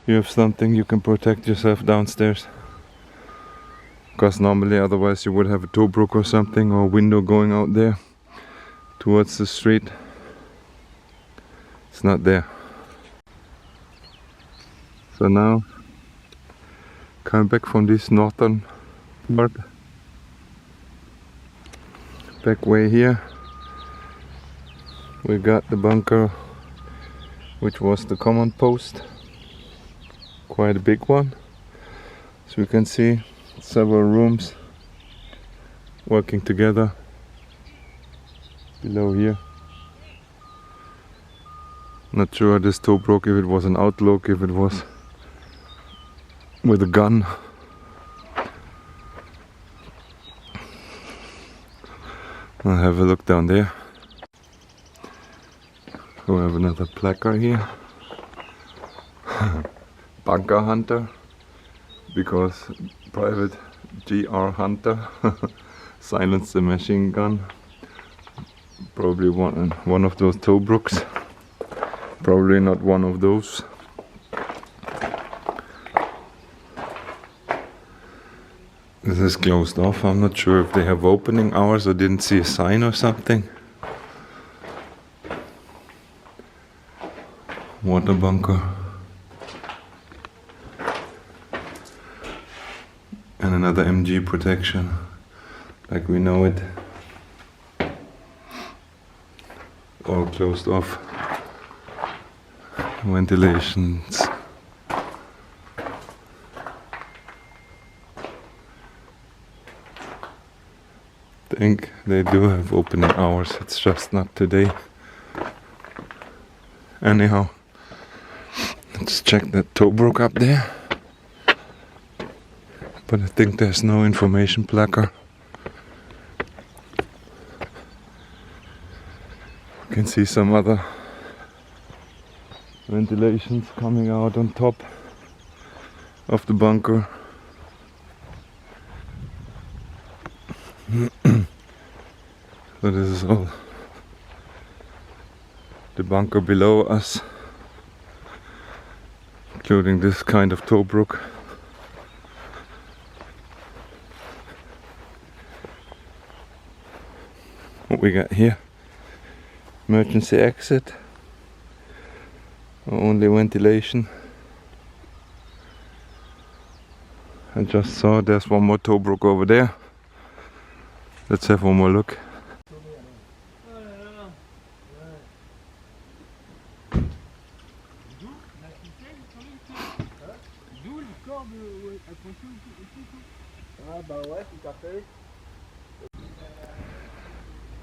you have something you can protect yourself downstairs. Because normally otherwise you would have a Tobruk or something, or a window going out there towards the street. It's not there. So now, coming back from this northern part, back way here, we got the bunker, which was the command post, quite a big one. So we can see several rooms working together below here. Not sure this Tobruk, if it was an outlook, if it was with a gun. I'll have a look down there. We have another placard here. Bunker Hunter, because Private GR Hunter silenced the machine gun. Probably one of those Tobruks. Probably not one of those. This is closed off. I'm not sure if they have opening hours or didn't see a sign or something. Water bunker. And another MG protection, like we know it. All closed off. Ventilations. I think they do have opening hours, it's just not today. Anyhow, let's check that Tobruk up there. But I think there's no information placard. You can see some other ventilations coming out on top of the bunker. So this is all the bunker below us, including this kind of Tobruk. What we got here? Emergency exit. Only ventilation. I just saw there's one more Tobruk over there. Let's have one more look.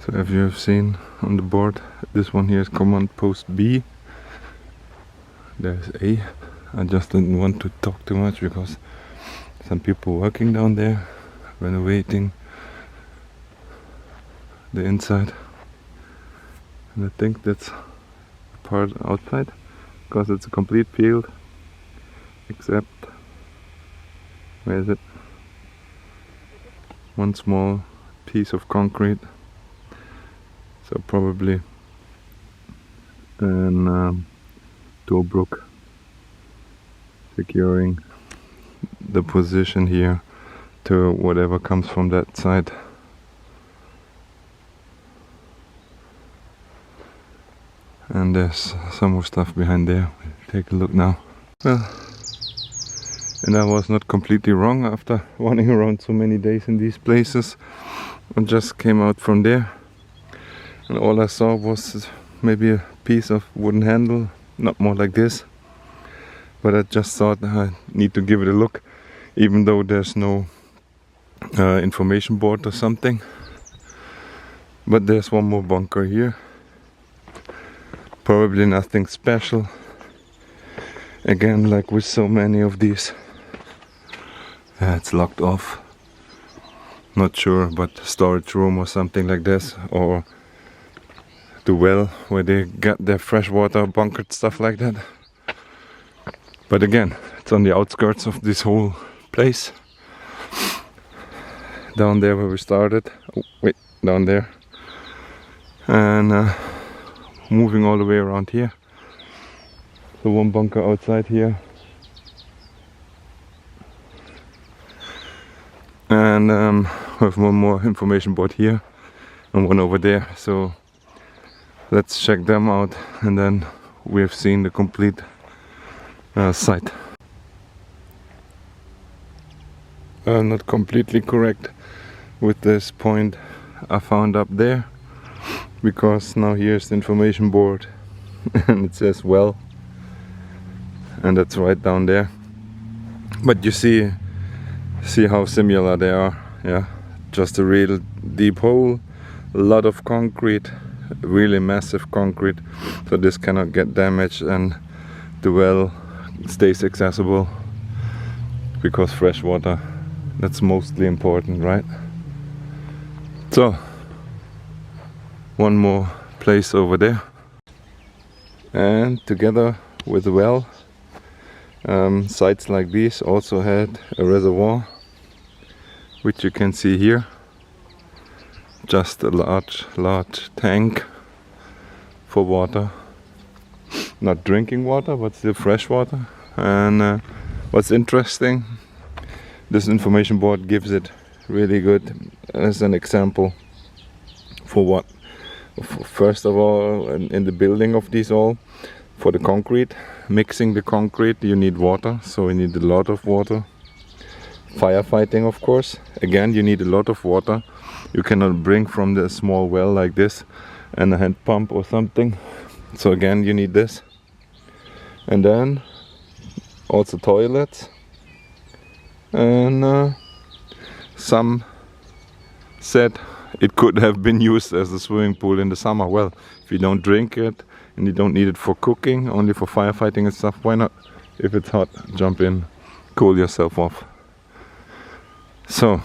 So if you have seen on the board, this one here is command post B. There's A. I just didn't want to talk too much because some people working down there, renovating the inside. And I think that's the part outside, because it's a complete field, except, where is it? One small piece of concrete. So probably an Tobruk securing the position here to whatever comes from that side. And there's some more stuff behind there. Take a look now. Well, and I was not completely wrong after running around so many days in these places. I just came out from there, and all I saw was maybe a piece of wooden handle, not more like this. But I just thought I need to give it a look, even though there's no information board or something. But there's one more bunker here. Probably nothing special. Again, like with so many of these. It's locked off. Not sure, but storage room or something like this, or the well where they get their fresh water bunkered, stuff like that. But again, it's on the outskirts of this whole place. Down there where we started. Oh, wait, down there. And moving all the way around here. So one bunker outside here. And we have one more information board here and one over there. So let's check them out, and then we have seen the complete site. Not completely correct with this point I found up there, because now here's the information board and it says well, and that's right down there. But you see how similar they are. Yeah, just a real deep hole, a lot of concrete, really massive concrete, so this cannot get damaged, and the well stays accessible because fresh water, that's mostly important, right? So one more place over there, and together with the well, sites like these also had a reservoir, which you can see here. Just a large tank for water, not drinking water, but still fresh water. And what's interesting, this information board gives it really good as an example for what. First of all, in the building of these all, for the concrete, mixing the concrete, you need water, so you need a lot of water. Firefighting, of course, again you need a lot of water. You cannot bring from the small well like this and a hand pump or something, so again you need this. And then also toilets, and some said it could have been used as a swimming pool in the summer. Well, if you don't drink it and you don't need it for cooking, only for firefighting and stuff, why not? If it's hot, jump in, cool yourself off. So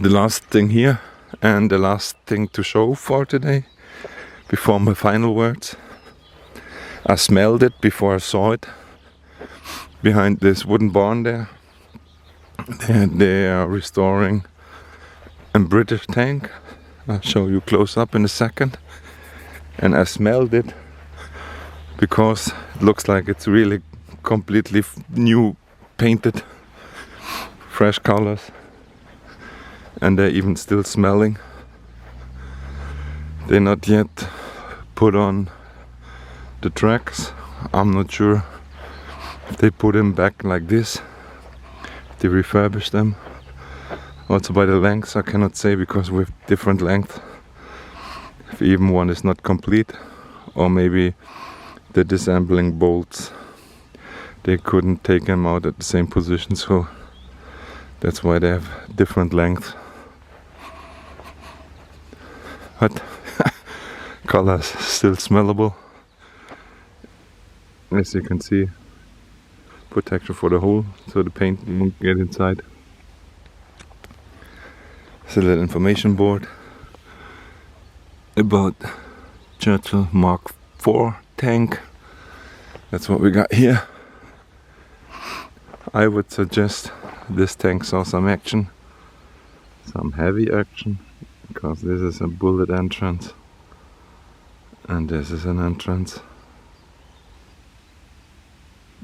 the last thing here, and the last thing to show for today, before my final words. I smelled it before I saw it. Behind this wooden barn there, they are restoring a British tank. I'll show you close up in a second. And I smelled it because it looks like it's really completely new, painted, fresh colors, and they're even still smelling. They're not yet put on the tracks. I'm not sure if they put them back like this, if they refurbish them. Also by the lengths I cannot say, because we have different length. If even one is not complete, or maybe the disassembling bolts, they couldn't take them out at the same position, so that's why they have different length. But colors still smellable. As you can see, protection for the hole, so the paint won't get inside. It's a little information board about Churchill Mark IV tank. That's what we got here. I would suggest this tank saw some action, some heavy action, because this is a bullet entrance and this is an entrance.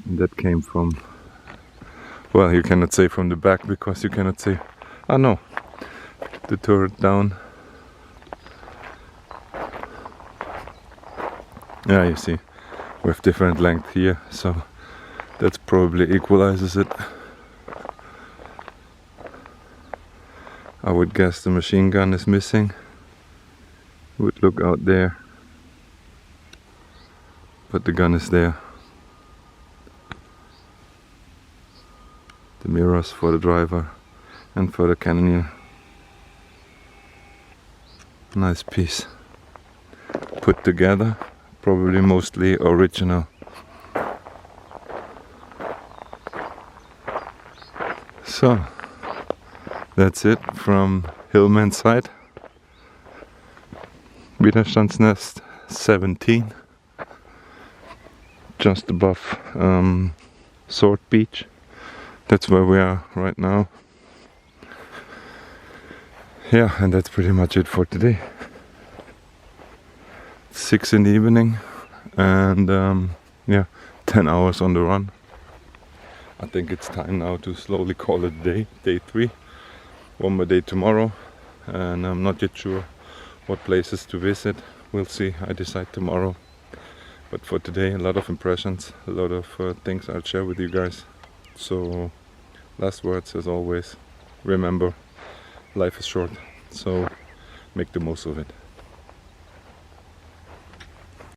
And that came from, well, you cannot say from the back, because you cannot see, oh no, the turret down. Yeah, you see, we have different length here, so that probably equalizes it. I would guess the machine gun is missing. Would look out there. but the gun is there. The mirrors for the driver and for the cannoneer. Nice piece. Put together, probably mostly original. So, that's it from Hillman's side. Widerstandsnest 17. Just above Sword Beach. That's where we are right now. Yeah, and that's pretty much it for today. 6 in the evening and yeah, 10 hours on the run. I think it's time now to slowly call it a day, day 3. One more day tomorrow, and I'm not yet sure what places to visit. We'll see, I decide tomorrow. But for today, a lot of impressions, a lot of things I'll share with you guys. So, last words as always, remember, life is short, so make the most of it.